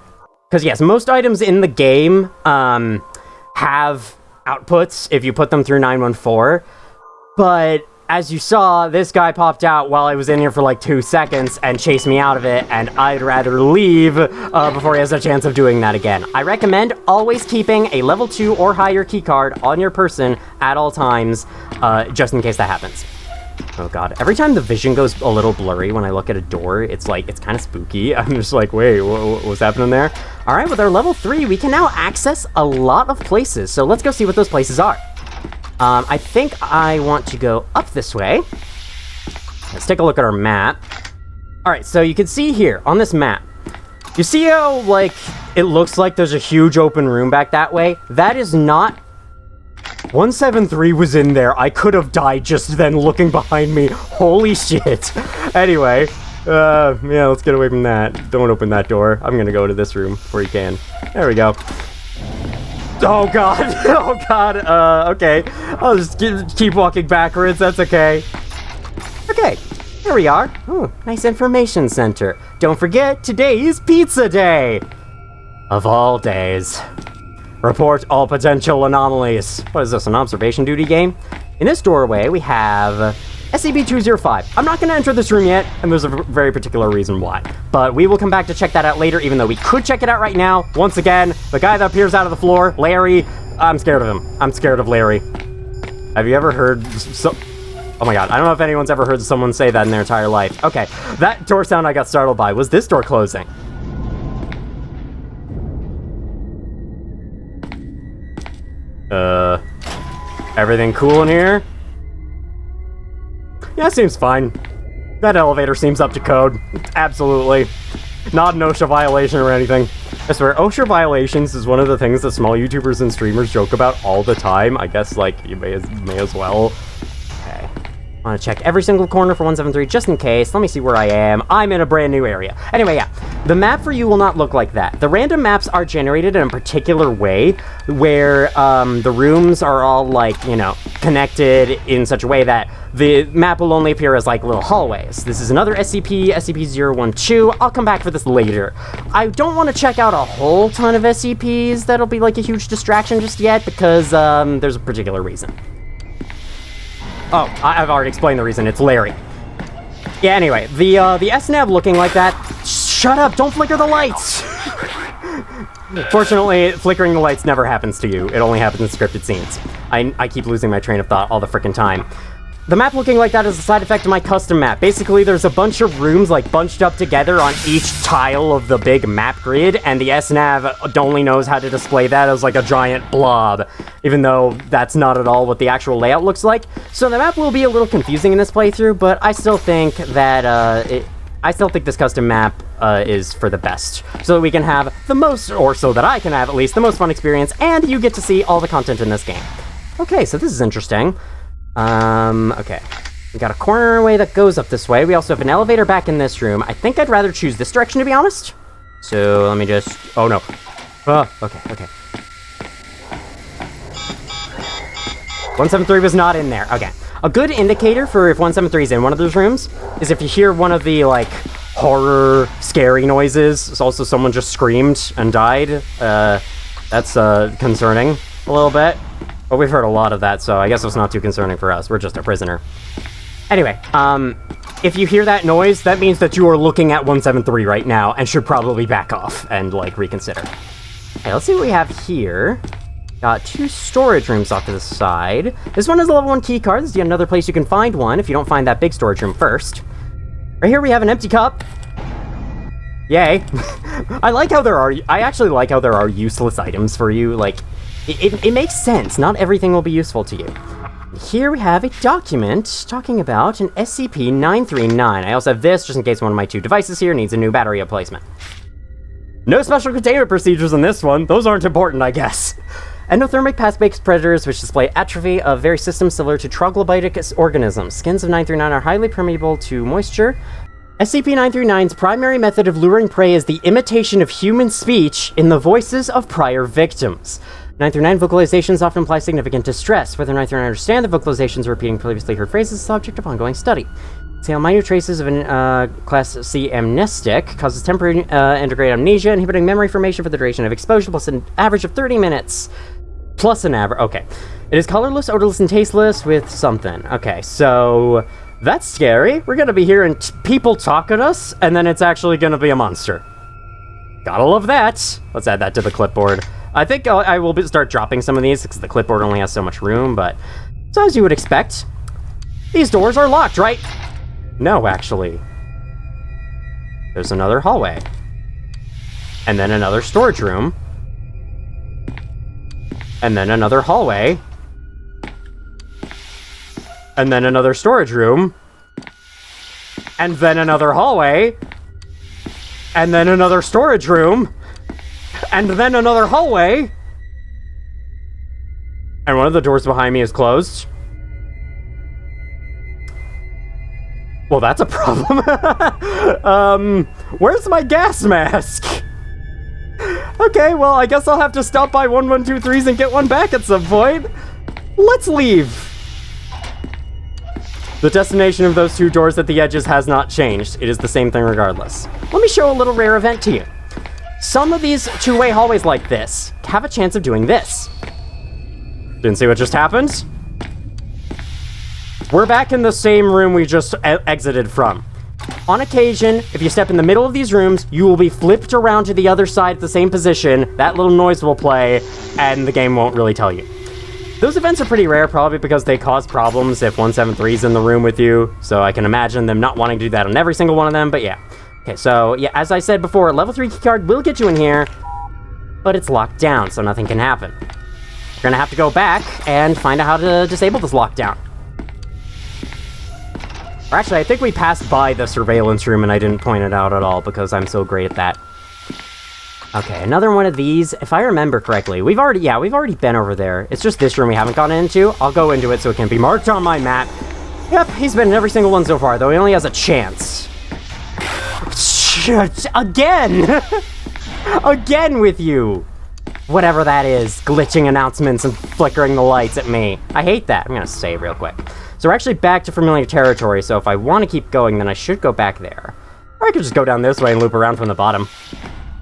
Because yes, most items in the game have outputs if you put them through 914, but as you saw, this guy popped out while I was in here for like 2 seconds and chased me out of it, and I'd rather leave before he has a chance of doing that again. I recommend always keeping a level 2 or higher keycard on your person at all times, just in case that happens. Oh god, every time the vision goes a little blurry when I look at a door, it's kind of spooky. I'm just like, wait, what's happening there? Alright, with our level 3, we can now access a lot of places, so let's go see what those places are. I think I want to go up this way. Let's take a look at our map. Alright, so you can see here, on this map, you see how, like, it looks like there's a huge open room back that way? That is not... 173 was in there. I could have died just then looking behind me. Holy shit. Anyway, yeah, let's get away from that. Don't open that door. I'm gonna go to this room before you can. There we go. Oh god. Oh god. Okay. I'll just keep walking backwards. That's okay. Okay. Here we are. Ooh, nice information center. Don't forget, today is pizza day. Of all days. Report all potential anomalies. What is this, an observation duty game? In this doorway, we have SCP-205. I'm not going to enter this room yet, and there's a very particular reason why. But we will come back to check that out later, even though we could check it out right now. Once again, the guy that appears out of the floor, Larry, I'm scared of him. I'm scared of Larry. Have you ever heard oh my god, I don't know if anyone's ever heard someone say that in their entire life. Okay, that door sound I got startled by was this door closing. Everything cool in here? Yeah, seems fine. That elevator seems up to code. Absolutely. Not an OSHA violation or anything. I swear, OSHA violations is one of the things that small YouTubers and streamers joke about all the time. I guess, like, you may as well. Okay. I want to check every single corner for 173 just in case. Let me see where I am. I'm in a brand new area. Anyway, yeah. The map for you will not look like that. The random maps are generated in a particular way where the rooms are all, like, you know, connected in such a way that the map will only appear as, like, little hallways. This is another SCP, SCP-012. I'll come back for this later. I don't want to check out a whole ton of SCPs that'll be, like, a huge distraction just yet because there's a particular reason. Oh, I've already explained the reason. It's Larry. Yeah, anyway, the SNAV looking like that... Shut up! Don't flicker the lights! Fortunately, flickering the lights never happens to you. It only happens in scripted scenes. I keep losing my train of thought all the frickin' time. The map looking like that is a side effect of my custom map. Basically, there's a bunch of rooms, like, bunched up together on each tile of the big map grid, and the SNAV only knows how to display that as, like, a giant blob, even though that's not at all what the actual layout looks like. So the map will be a little confusing in this playthrough, but I still think that, I still think this custom map is for the best, so that we can have the most, or so that I can have at least, the most fun experience, and you get to see all the content in this game. Okay, so this is interesting. Okay. We got a corner-way that goes up this way. We also have an elevator back in this room. I think I'd rather choose this direction, to be honest. So, let me just... Oh, no. Okay. 173 was not in there. Okay. A good indicator for if 173 is in one of those rooms is if you hear one of the, like, horror, scary noises. It's also someone just screamed and died. That's concerning a little bit. But we've heard a lot of that, so I guess it's not too concerning for us. We're just a prisoner. Anyway, if you hear that noise, that means that you are looking at 173 right now and should probably back off and, like, reconsider. Okay, let's see what we have here. Got 2 storage rooms off to the side. This one has a level 1 key card. This is another place you can find one if you don't find that big storage room first. Right here we have an empty cup. Yay. I actually like how there are useless items for you. Like, it makes sense. Not everything will be useful to you. Here we have a document talking about an SCP-939. I also have this, just in case one of my 2 devices here needs a new battery replacement. No special containment procedures in this one. Those aren't important, I guess. Endothermic path-based predators which display atrophy of various systems similar to troglodytic organisms. Skins of 939 are highly permeable to moisture. SCP-939's primary method of luring prey is the imitation of human speech in the voices of prior victims. 939 vocalizations often imply significant distress. Whether 939 understand the vocalizations or repeating previously heard phrases is the subject of ongoing study. Exhale minor traces of an Class C amnestic, causes temporary integrated amnesia, inhibiting memory formation for the duration of exposure, plus an average of 30 minutes. Plus an average, okay. It is colorless, odorless, and tasteless with something. Okay, so that's scary. We're gonna be hearing people talk at us, and then it's actually gonna be a monster. Gotta love that. Let's add that to the clipboard. I think I will start dropping some of these, because the clipboard only has so much room, but so as you would expect, these doors are locked, right? No, actually. There's another hallway. And then another storage room. And then another hallway. And then another storage room. And then another hallway. And then another storage room. And then another hallway. And one of the doors behind me is closed. Well, that's a problem. Where's my gas mask? Okay, well, I guess I'll have to stop by 1123's and get one back at some point. Let's leave. The destination of those 2 doors at the edges has not changed. It is the same thing regardless. Let me show a little rare event to you. Some of these 2-way hallways like this have a chance of doing this. Didn't see what just happened? We're back in the same room we just exited from. On occasion, if you step in the middle of these rooms, you will be flipped around to the other side at the same position, that little noise will play, and the game won't really tell you. Those events are pretty rare, probably because they cause problems if 173 is in the room with you, so I can imagine them not wanting to do that on every single one of them, but yeah. Okay, so, yeah, as I said before, level 3 keycard will get you in here, but it's locked down, so nothing can happen. You're gonna have to go back and find out how to disable this lockdown. Or actually, I think we passed by the surveillance room and I didn't point it out at all because I'm so great at that. Okay, another one of these. If I remember correctly, we've already been over there. It's just this room we haven't gone into. I'll go into it so it can be marked on my map. Yep, he's been in every single one so far, though he only has a chance. Again! Again with you! Whatever that is, glitching announcements and flickering the lights at me. I hate that. I'm gonna save real quick. So we're actually back to familiar territory, so if I want to keep going, then I should go back there. Or I could just go down this way and loop around from the bottom.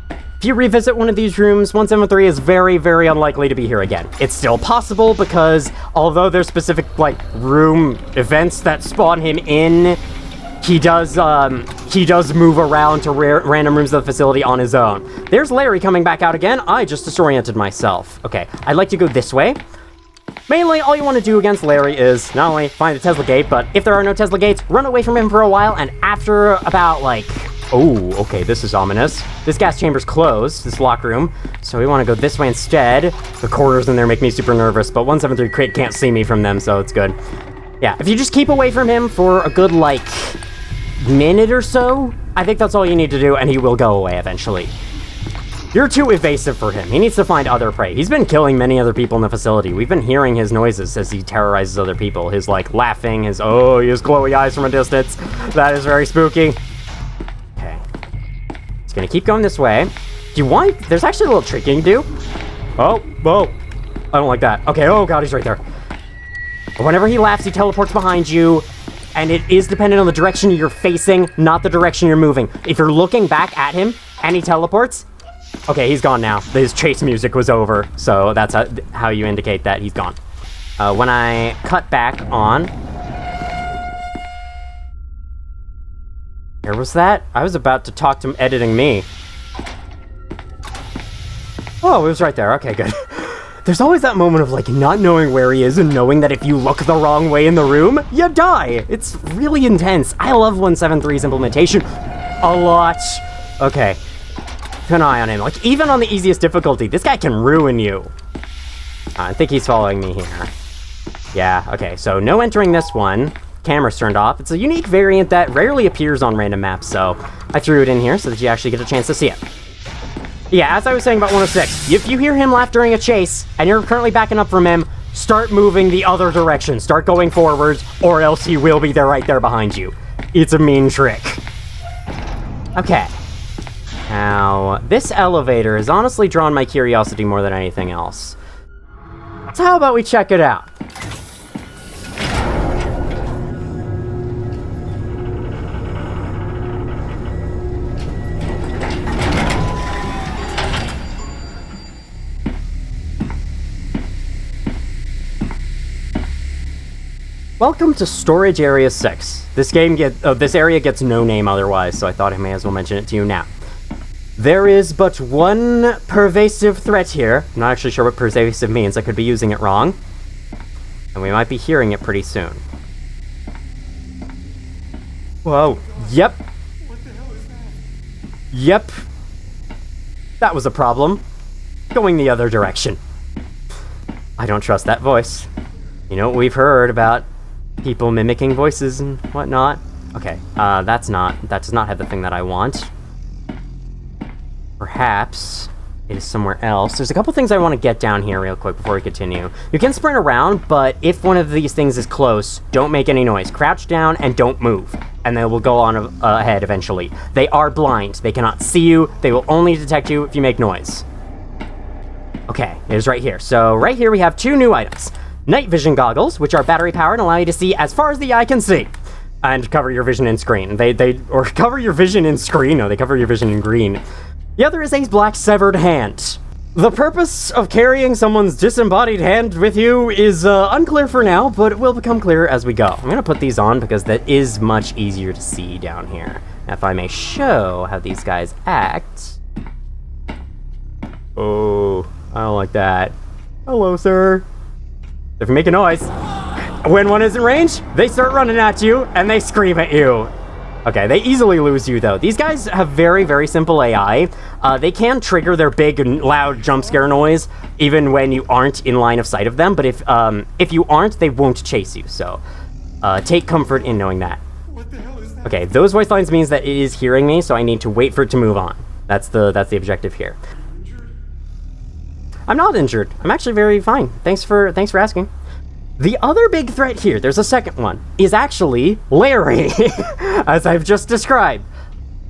If you revisit one of these rooms, 173 is very, very unlikely to be here again. It's still possible because, although there's specific, like, room events that spawn him in, he does move around to random rooms of the facility on his own. There's Larry coming back out again. I just disoriented myself. Okay, I'd like to go this way. Mainly, all you want to do against Larry is not only find a Tesla gate, but if there are no Tesla gates, run away from him for a while, and after about, like... Oh, okay, this is ominous. This gas chamber's closed, this lock room, so we want to go this way instead. The corridors in there make me super nervous, but 173 can't see me from them, so it's good. Yeah, if you just keep away from him for a good, like, minute or so, I think that's all you need to do, and he will go away eventually. You're too evasive for him. He needs to find other prey. He's been killing many other people in the facility. We've been hearing his noises as he terrorizes other people. His, like, laughing, he has glowy eyes from a distance. That is very spooky. Okay. It's gonna keep going this way. Do you want... There's actually a little trick you can do. Oh, whoa. I don't like that. Okay, oh god, he's right there. Whenever he laughs, he teleports behind you, and it is dependent on the direction you're facing, not the direction you're moving. If you're looking back at him and he teleports, okay, he's gone now. His chase music was over, so that's how you indicate that he's gone. When I cut back on... Where was that? I was about to talk to him editing me. Oh, it was right there. Okay, good. There's always that moment of, like, not knowing where he is and knowing that if you look the wrong way in the room, you die. It's really intense. I love 173's implementation a lot. Okay. Keep an eye on him. Like, even on the easiest difficulty, this guy can ruin you. I think he's following me here. Yeah, okay. So, no entering this one. Camera's turned off. It's a unique variant that rarely appears on random maps, so I threw it in here so that you actually get a chance to see it. Yeah, as I was saying about 106, if you hear him laugh during a chase, and you're currently backing up from him, start moving the other direction. Start going forwards, or else he will be there right there behind you. It's a mean trick. Okay. Now, this elevator has honestly drawn my curiosity more than anything else. So how about we check it out? Welcome to Storage Area 6. This area gets no name otherwise, so I thought I may as well mention it to you now. There is but one pervasive threat here. I'm not actually sure what pervasive means. I could be using it wrong. And we might be hearing it pretty soon. Whoa. Yep. What the hell is that? Yep. That was a problem. Going the other direction. I don't trust that voice. You know what we've heard about people mimicking voices and whatnot? Okay, that does not have the thing that I want. Perhaps it is somewhere else. There's a couple things I want to get down here real quick before we continue. You can sprint around, but if one of these things is close, don't make any noise. Crouch down and don't move, and they will go on ahead eventually. They are blind. They cannot see you. They will only detect you if you make noise. Okay, it is right here. So right here we have two new items. Night vision goggles, which are battery powered and allow you to see as far as the eye can see. And cover your vision in screen. Or cover your vision in screen. No, they cover your vision in green. The other is a black severed hand. The purpose of carrying someone's disembodied hand with you is unclear for now, but it will become clearer as we go. I'm gonna put these on because that is much easier to see down here. Now, if I may show how these guys act. Oh, I don't like that. Hello, sir. If you make a noise, when one is in range, they start running at you and they scream at you. Okay, they easily lose you though. These guys have very, very simple AI. They can trigger their big and loud jump scare noise even when you aren't in line of sight of them. But if you aren't, they won't chase you. So take comfort in knowing that. What the hell is that? Okay, those voice lines means that it is hearing me, so I need to wait for it to move on. That's the objective here. I'm not injured. I'm actually very fine. Thanks for asking. The other big threat here, there's a second one, is actually Larry, as I've just described,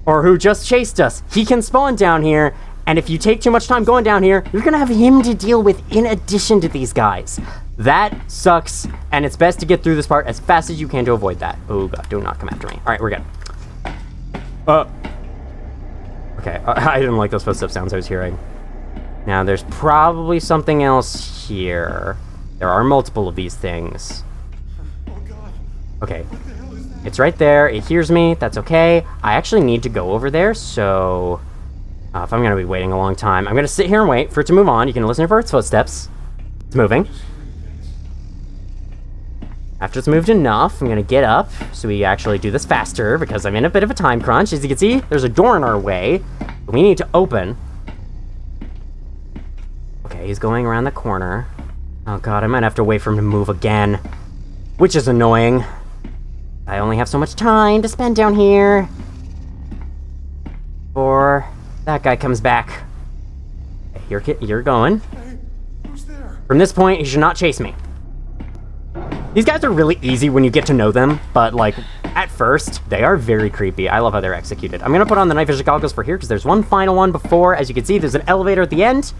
or who just chased us. He can spawn down here, and if you take too much time going down here, you're gonna have him to deal with in addition to these guys. That sucks, and it's best to get through this part as fast as you can to avoid that. Oh god, do not come after me. All right, we're good. Okay, I didn't like those footstep sounds I was hearing. Now, there's probably something else here. There are multiple of these things. Oh god. Okay. What the hell is that? It's right there. It hears me. That's okay. I actually need to go over there, so... if I'm going to be waiting a long time, I'm going to sit here and wait for it to move on. You can listen for its footsteps. It's moving. After it's moved enough, I'm going to get up so we actually do this faster because I'm in a bit of a time crunch. As you can see, there's a door in our way that we need to open. Okay, he's going around the corner. Oh god, I might have to wait for him to move again. Which is annoying. I only have so much time to spend down here. Before that guy comes back. Okay, you're going. Hey, who's there? From this point, he should not chase me. These guys are really easy when you get to know them, but like, at first, they are very creepy. I love how they're executed. I'm gonna put on the night vision goggles for here, because there's one final one before. As you can see, there's an elevator at the end.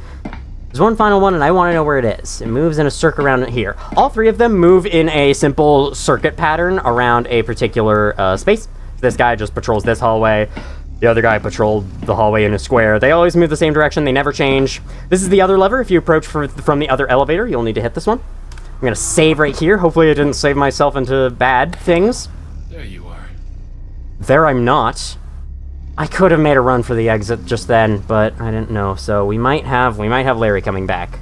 There's one final one, and I want to know where it is. It moves in a circle around here. All three of them move in a simple circuit pattern around a particular space. This guy just patrols this hallway. The other guy patrolled the hallway in a square. They always move the same direction. They never change. This is the other lever. If you approach from the other elevator, you'll need to hit this one. I'm going to save right here. Hopefully I didn't save myself into bad things. There you are. There I'm not. I could have made a run for the exit just then, but I didn't know. So we might have Larry coming back.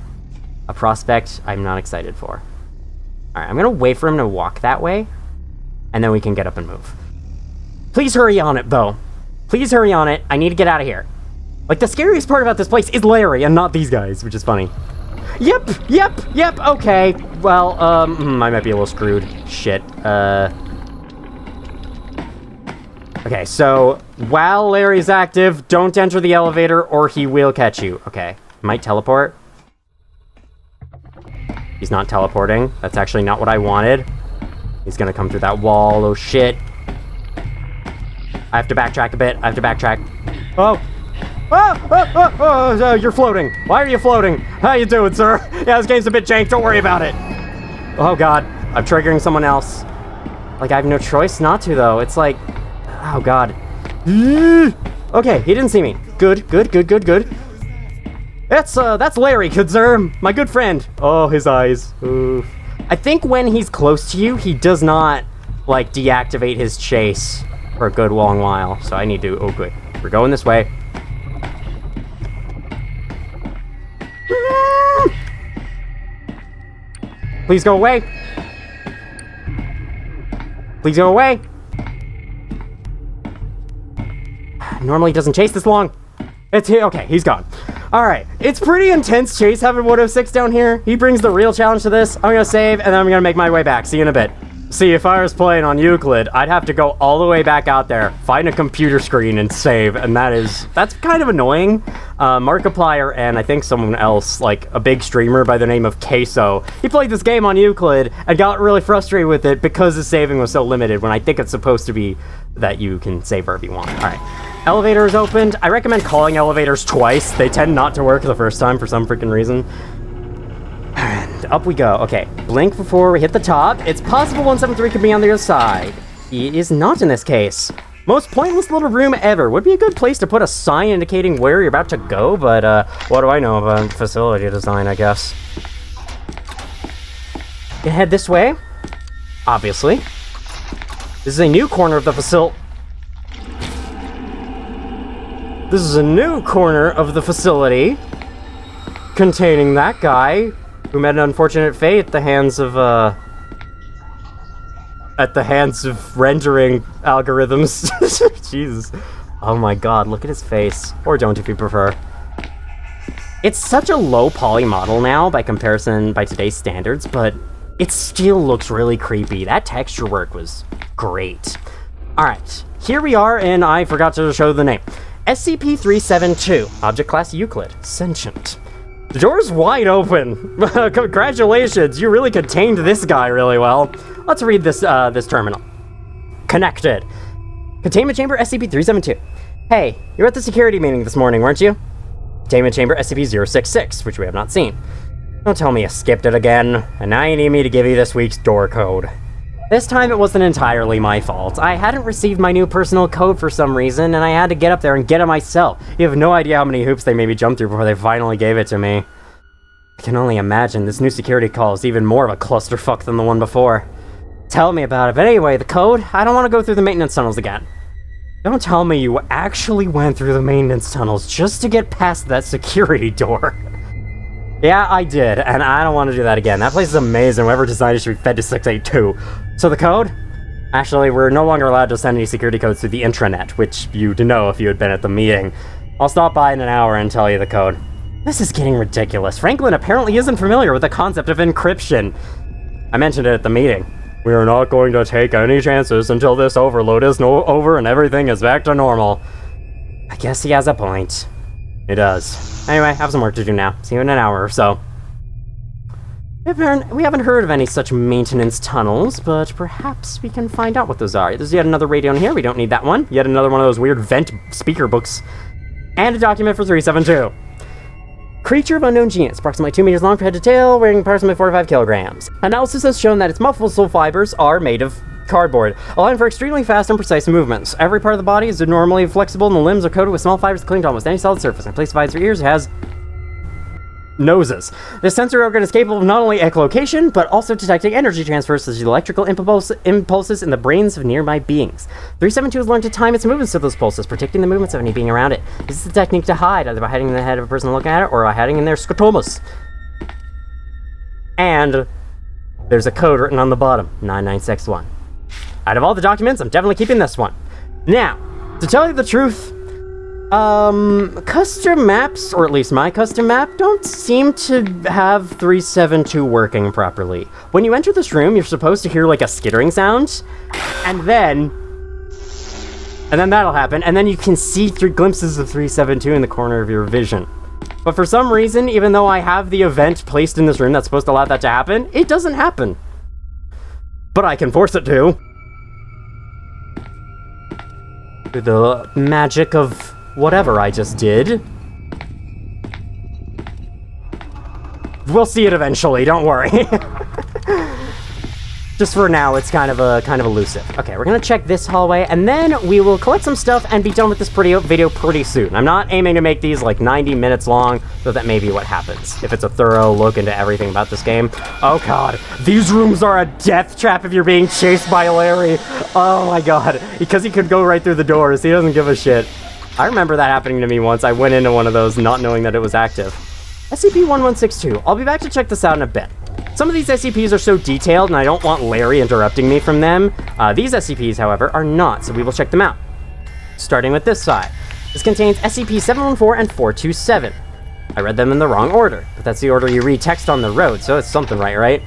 A prospect I'm not excited for. Alright, I'm going to wait for him to walk that way, and then we can get up and move. Please hurry on it, though. Please hurry on it. I need to get out of here. Like, the scariest part about this place is Larry and not these guys, which is funny. Yep, okay. Well, I might be a little screwed. Shit. Okay, so, while Larry's active, don't enter the elevator or he will catch you. Okay, might teleport. He's not teleporting. That's actually not what I wanted. He's gonna come through that wall. Oh, shit. I have to backtrack a bit. Oh, you're floating. Why are you floating? How you doing, sir? Yeah, this game's a bit jank. Don't worry about it. Oh, God. I'm triggering someone else. Like, I have no choice not to, though. It's like... Oh, God. Okay, he didn't see me. Good. That's Larry, good sir. My good friend. Oh, his eyes. Oof. I think when he's close to you, he does not, like, deactivate his chase for a good long while. So I need to... Oh, good. We're going this way. Please go away. Please go away. Normally doesn't chase this long. Okay, he's gone. Alright, it's pretty intense chase having 106 down here. He brings the real challenge to this. I'm gonna save, and then I'm gonna make my way back. See you in a bit. See, if I was playing on Euclid, I'd have to go all the way back out there, find a computer screen, and save, and that's kind of annoying. Markiplier and I think someone else, like a big streamer by the name of Queso, he played this game on Euclid and got really frustrated with it because the saving was so limited, when I think it's supposed to be that you can save wherever you want. Alright, elevator is opened. I recommend calling elevators twice. They tend not to work the first time for some freaking reason. And up we go. Okay, blink before we hit the top. It's possible 173 could be on the other side. It is not in this case. Most pointless little room ever. Would be a good place to put a sign indicating where you're about to go, but what do I know about facility design, I guess. You head this way. Obviously. This is a new corner of the facility. This is a new corner of the facility containing that guy who met an unfortunate fate at the hands of rendering algorithms. Jesus. Oh my god, look at his face. Or don't if you prefer. It's such a low poly model now by comparison by today's standards, but it still looks really creepy. That texture work was great. Alright, here we are, and I forgot to show the name. SCP-372, Object Class Euclid, Sentient. The door's wide open. Congratulations, you really contained this guy really well. Let's read this terminal. Connected. Containment Chamber SCP-372. Hey, you were at the security meeting this morning, weren't you? Containment Chamber SCP-066, which we have not seen. Don't tell me you skipped it again, and now you need me to give you this week's door code. This time it wasn't entirely my fault. I hadn't received my new personal code for some reason, and I had to get up there and get it myself. You have no idea how many hoops they made me jump through before they finally gave it to me. I can only imagine this new security call is even more of a clusterfuck than the one before. Tell me about it, but anyway, the code, I don't want to go through the maintenance tunnels again. Don't tell me you actually went through the maintenance tunnels just to get past that security door. Yeah, I did, and I don't want to do that again. That place is amazing. Whoever designed it should be fed to 682. So the code? Actually, we're no longer allowed to send any security codes through the intranet, which you'd know if you had been at the meeting. I'll stop by in an hour and tell you the code. This is getting ridiculous. Franklin apparently isn't familiar with the concept of encryption. I mentioned it at the meeting. We are not going to take any chances until this overload is over and everything is back to normal. I guess he has a point. It does. Anyway, I have some work to do now. See you in an hour or so. We haven't heard of any such maintenance tunnels, but perhaps we can find out what those are. There's yet another radio in here. We don't need that one. Yet another one of those weird vent speaker books. And a document for 372. Creature of unknown genus, approximately 2 meters long from head to tail, weighing approximately 45 kilograms. Analysis has shown that its muscle fibers are made of cardboard, allowing for extremely fast and precise movements. Every part of the body is normally flexible, and the limbs are coated with small fibers that cling to almost any solid surface. And place of eyes or ears has noses. This sensory organ is capable of not only echolocation, but also detecting energy transfers such as electrical impulses in the brains of nearby beings. 372 has learned to time its movements to those pulses, predicting the movements of any being around it. This is a technique to hide, either by hiding in the head of a person looking at it, or by hiding in their scotomas. And there's a code written on the bottom, 9961. Out of all the documents, I'm definitely keeping this one. Now, to tell you the truth, custom maps, or at least my custom map, don't seem to have 372 working properly. When you enter this room, you're supposed to hear like a skittering sound, and then that'll happen, and then you can see glimpses of 372 in the corner of your vision. But for some reason, even though I have the event placed in this room that's supposed to allow that to happen, it doesn't happen. But I can force it to. Through the magic of whatever I just did. We'll see it eventually, don't worry. Just for now, it's kind of elusive. Okay, we're gonna check this hallway, and then we will collect some stuff and be done with this video pretty soon. I'm not aiming to make these like 90 minutes long, so that may be what happens if it's a thorough look into everything about this game. Oh god, these rooms are a death trap if you're being chased by Larry. Oh my god, because he could go right through the doors. He doesn't give a shit. I remember that happening to me once. I went into one of those not knowing that it was active. SCP-1162. I'll be back to check this out in a bit. Some of these SCPs are so detailed, and I don't want Larry interrupting me from them. These SCPs, however, are not, so we will check them out. Starting with this side. This contains SCP-714 and 427. I read them in the wrong order, but that's the order you read text on the road, so it's something right?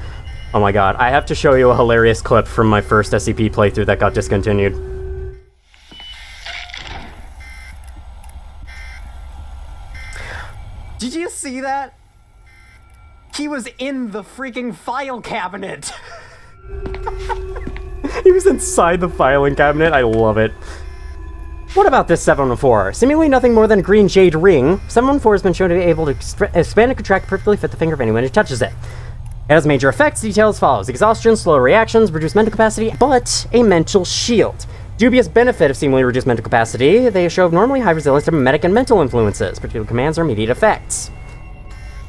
Oh my god, I have to show you a hilarious clip from my first SCP playthrough that got discontinued. Did you see that? He was in the freaking file cabinet. He was inside the filing cabinet. I love it. What about this 714? Seemingly nothing more than a green jade ring, 714 has been shown to be able to expand and contract perfectly fit the finger of anyone who touches it. It has major effects, detail as follows: exhaustion, slow reactions, reduced mental capacity, but a mental shield. Dubious benefit of seemingly reduced mental capacity, they show abnormally high resilience to mimetic and mental influences, particular commands or immediate effects.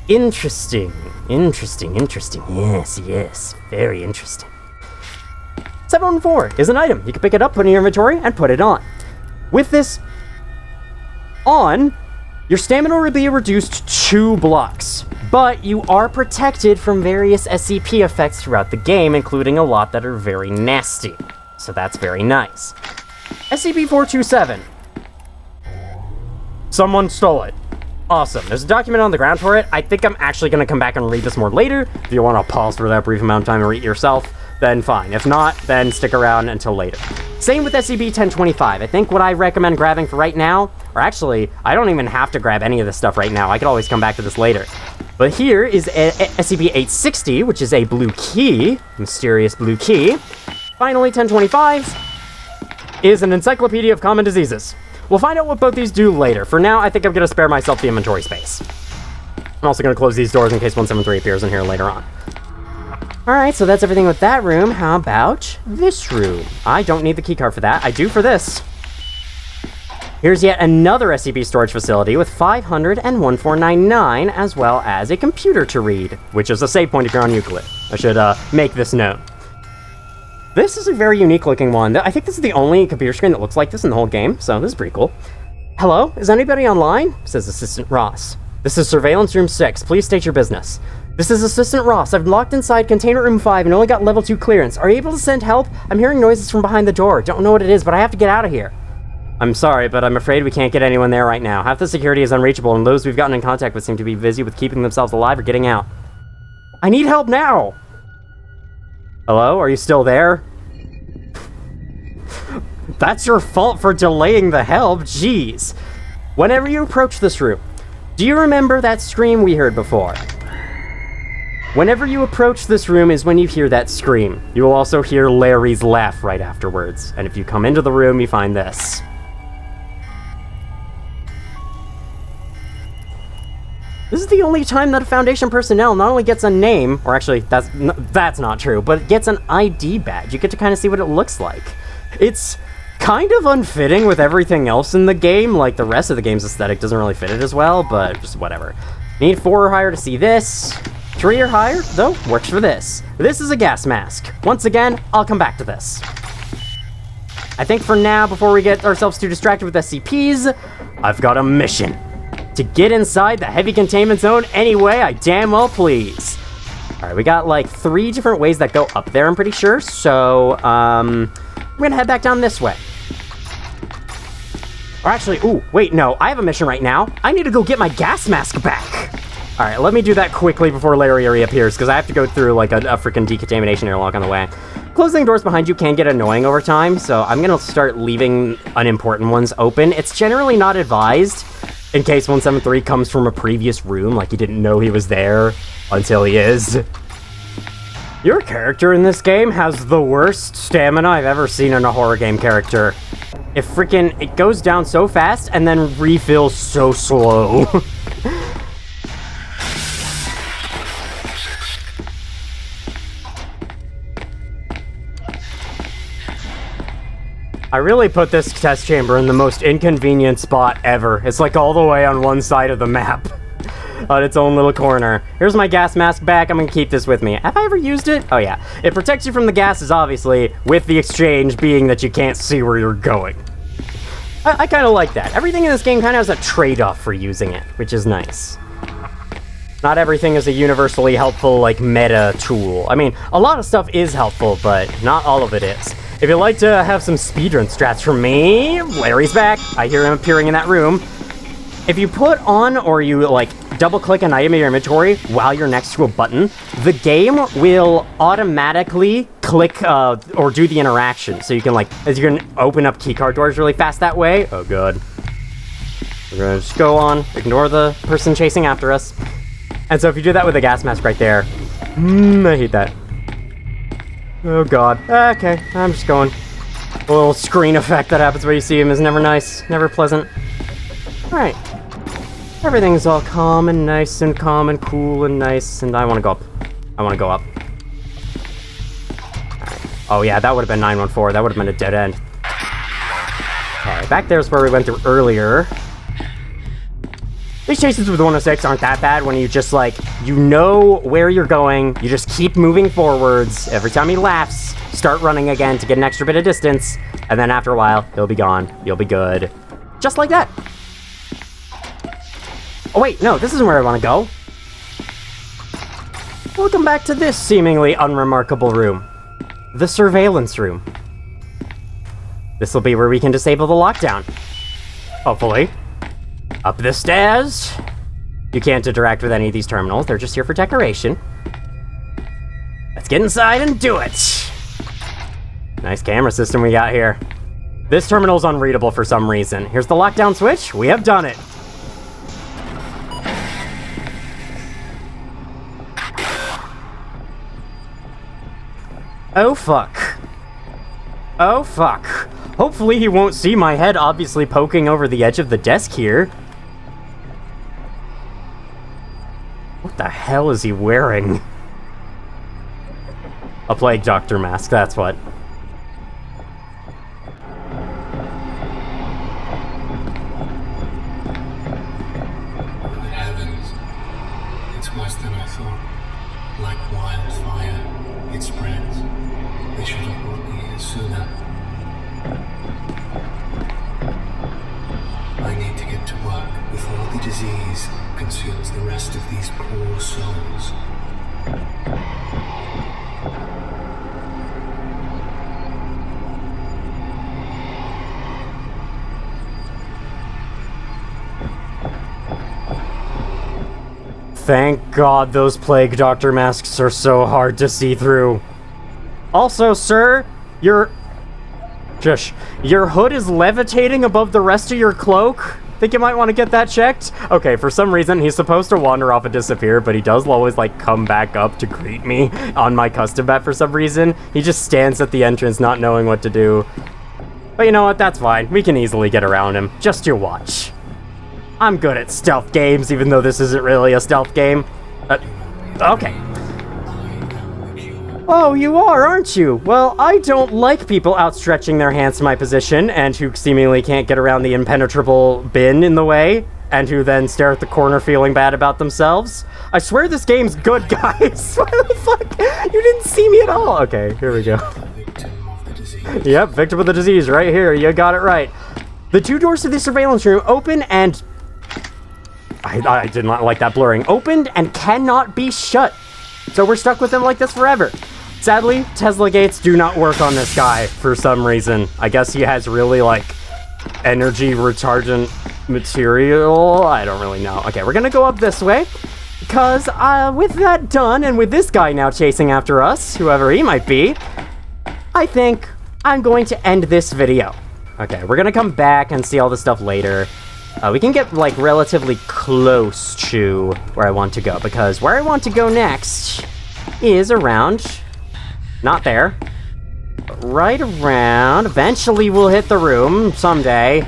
Interesting. Yes, very interesting. 714 is an item. You can pick it up, put it in your inventory, and put it on. With this on, your stamina will be reduced 2 blocks, but you are protected from various SCP effects throughout the game, including a lot that are very nasty. So that's very nice. SCP-427. Someone stole it. Awesome. There's a document on the ground for it. I think I'm actually going to come back and read this more later. If you want to pause for that brief amount of time and read it yourself, then fine. If not, then stick around until later. Same with SCP-1025. I think what I recommend grabbing for right now, or actually, I don't even have to grab any of this stuff right now. I could always come back to this later. But here is SCP-860, which is a blue key, mysterious blue key. Finally, 1025 is an encyclopedia of common diseases. We'll find out what both these do later. For now, I think I'm going to spare myself the inventory space. I'm also going to close these doors in case 173 appears in here later on. Alright, so that's everything with that room. How about this room? I don't need the keycard for that. I do for this. Here's yet another SCP storage facility with 500 and 1499, as well as a computer to read, which is a save point if you're on Euclid. I should make this known. This is a very unique looking one. I think this is the only computer screen that looks like this in the whole game, so this is pretty cool. Hello, is anybody online? Says Assistant Ross. This is Surveillance Room 6. Please state your business. This is Assistant Ross. I've locked inside Containment Room 5 and only got level 2 clearance. Are you able to send help? I'm hearing noises from behind the door. Don't know what it is, but I have to get out of here. I'm sorry, but I'm afraid we can't get anyone there right now. Half the security is unreachable, and those we've gotten in contact with seem to be busy with keeping themselves alive or getting out. I need help now! Hello? Are you still there? That's your fault for delaying the help, jeez. Whenever you approach this room, do you remember that scream we heard before? Whenever you approach this room is when you hear that scream. You will also hear Larry's laugh right afterwards. And if you come into the room, you find this. This is the only time that a Foundation personnel not only gets a name, or actually, that's not true, but gets an ID badge. You get to kind of see what it looks like. It's kind of unfitting with everything else in the game, like the rest of the game's aesthetic doesn't really fit it as well, but just whatever. Need 4 or higher to see this. 3 or higher, though, works for this. This is a gas mask. Once again, I'll come back to this. I think for now, before we get ourselves too distracted with SCPs, I've got a mission. To get inside the heavy containment zone anyway I damn well please. Alright, we got like 3 different ways that go up there, I'm pretty sure, so, we're gonna head back down this way. Or actually, ooh, wait, no, I have a mission right now. I need to go get my gas mask back. Alright, let me do that quickly before Larry reappears, because I have to go through like a freaking decontamination airlock on the way. Closing doors behind you can get annoying over time, so I'm gonna start leaving unimportant ones open. It's generally not advised, in case 173 comes from a previous room, like you didn't know he was there until he is. Your character in this game has the worst stamina I've ever seen in a horror game character. It goes down so fast and then refills so slow. I really put this test chamber in the most inconvenient spot ever. It's like all the way on one side of the map. On its own little corner. Here's my gas mask back. I'm gonna keep this with me. Have I ever used it? Oh yeah. It protects you from the gases, obviously, with the exchange being that you can't see where you're going. I kind of like that. Everything in this game kind of has a trade-off for using it, which is nice. Not everything is a universally helpful, like, meta tool. I mean, a lot of stuff is helpful, but not all of it is. If you'd like to have some speedrun strats from me, Larry's back. I hear him appearing in that room. If you put on or you, like, double-click an item in your inventory while you're next to a button, the game will automatically click or do the interaction. So you can, like, as you can open up keycard doors really fast that way. Oh, good. We're gonna just go on, ignore the person chasing after us. And so if you do that with a gas mask right there, I hate that. Oh, God. Okay, I'm just going. A little screen effect that happens where you see him is never nice, never pleasant. All right. Everything's all calm and nice and calm and cool and nice, and I want to go up. I want to go up. Right. Oh yeah, that would have been 914. That would have been a dead end. Okay, back there's where we went through earlier. These chases with 106 aren't that bad when you just, like, you know where you're going, you just keep moving forwards. Every time he laughs, start running again to get an extra bit of distance, and then after a while, he'll be gone. You'll be good. Just like that. Oh wait, no, this isn't where I want to go. Welcome back to this seemingly unremarkable room. The surveillance room. This will be where we can disable the lockdown. Hopefully. Up the stairs. You can't interact with any of these terminals, they're just here for decoration. Let's get inside and do it. Nice camera system we got here. This terminal's unreadable for some reason. Here's the lockdown switch, we have done it. Oh fuck. Oh fuck. Hopefully he won't see my head obviously poking over the edge of the desk here. What the hell is he wearing? A plague doctor mask, that's what. Good heavens. It's worse than I thought. Like wildfire, it spreads. They should have brought me here sooner. I need to get to work before the disease consumes the rest of these poor souls. Thank God those plague doctor masks are so hard to see through. Also, sir, your hood is levitating above the rest of your cloak. Think you might want to get that checked? Okay, for some reason, he's supposed to wander off and disappear, but he does always, like, come back up to greet me on my custom map for some reason. He just stands at the entrance not knowing what to do. But you know what? That's fine. We can easily get around him. Just you watch. I'm good at stealth games, even though this isn't really a stealth game. Okay. Oh, you are, aren't you? Well, I don't like people outstretching their hands to my position and who seemingly can't get around the impenetrable bin in the way and who then stare at the corner feeling bad about themselves. I swear this game's good, guys. What the fuck? You didn't see me at all. Okay, here we go. Yep, victim of the disease right here. You got it right. The two doors to the surveillance room open and... I did not like that blurring. Opened and cannot be shut. So we're stuck with them like this forever. Sadly, Tesla gates do not work on this guy for some reason. I guess he has really, like, energy retardant material. I don't really know. Okay, we're gonna go up this way. Because, with that done, and with this guy now chasing after us, whoever he might be, I think I'm going to end this video. Okay, we're gonna come back and see all this stuff later. We can get, like, relatively close to where I want to go, because where I want to go next is around... Not there. But right around... Eventually we'll hit the room, someday.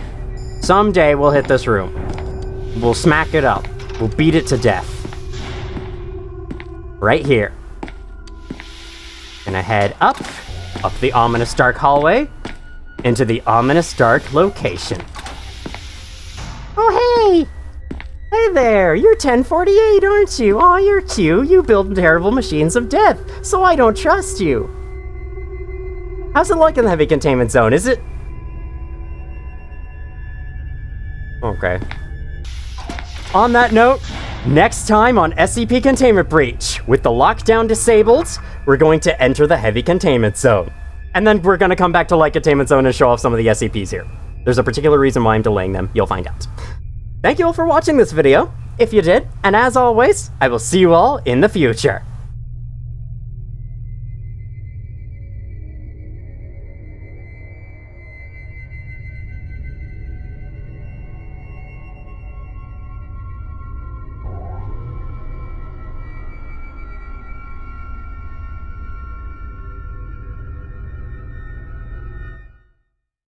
Someday we'll hit this room. We'll smack it up. We'll beat it to death. Right here. Gonna head up the ominous dark hallway, into the ominous dark location. Oh, hey! Hey there, you're 1048, aren't you? Aw, you're cute. You build terrible machines of death, so I don't trust you. How's it like in the heavy containment zone? Is it... Okay. On that note, next time on SCP Containment Breach, with the lockdown disabled, we're going to enter the heavy containment zone. And then we're going to come back to light containment zone and show off some of the SCPs here. There's a particular reason why I'm delaying them. You'll find out. Thank you all for watching this video, if you did, and as always, I will see you all in the future.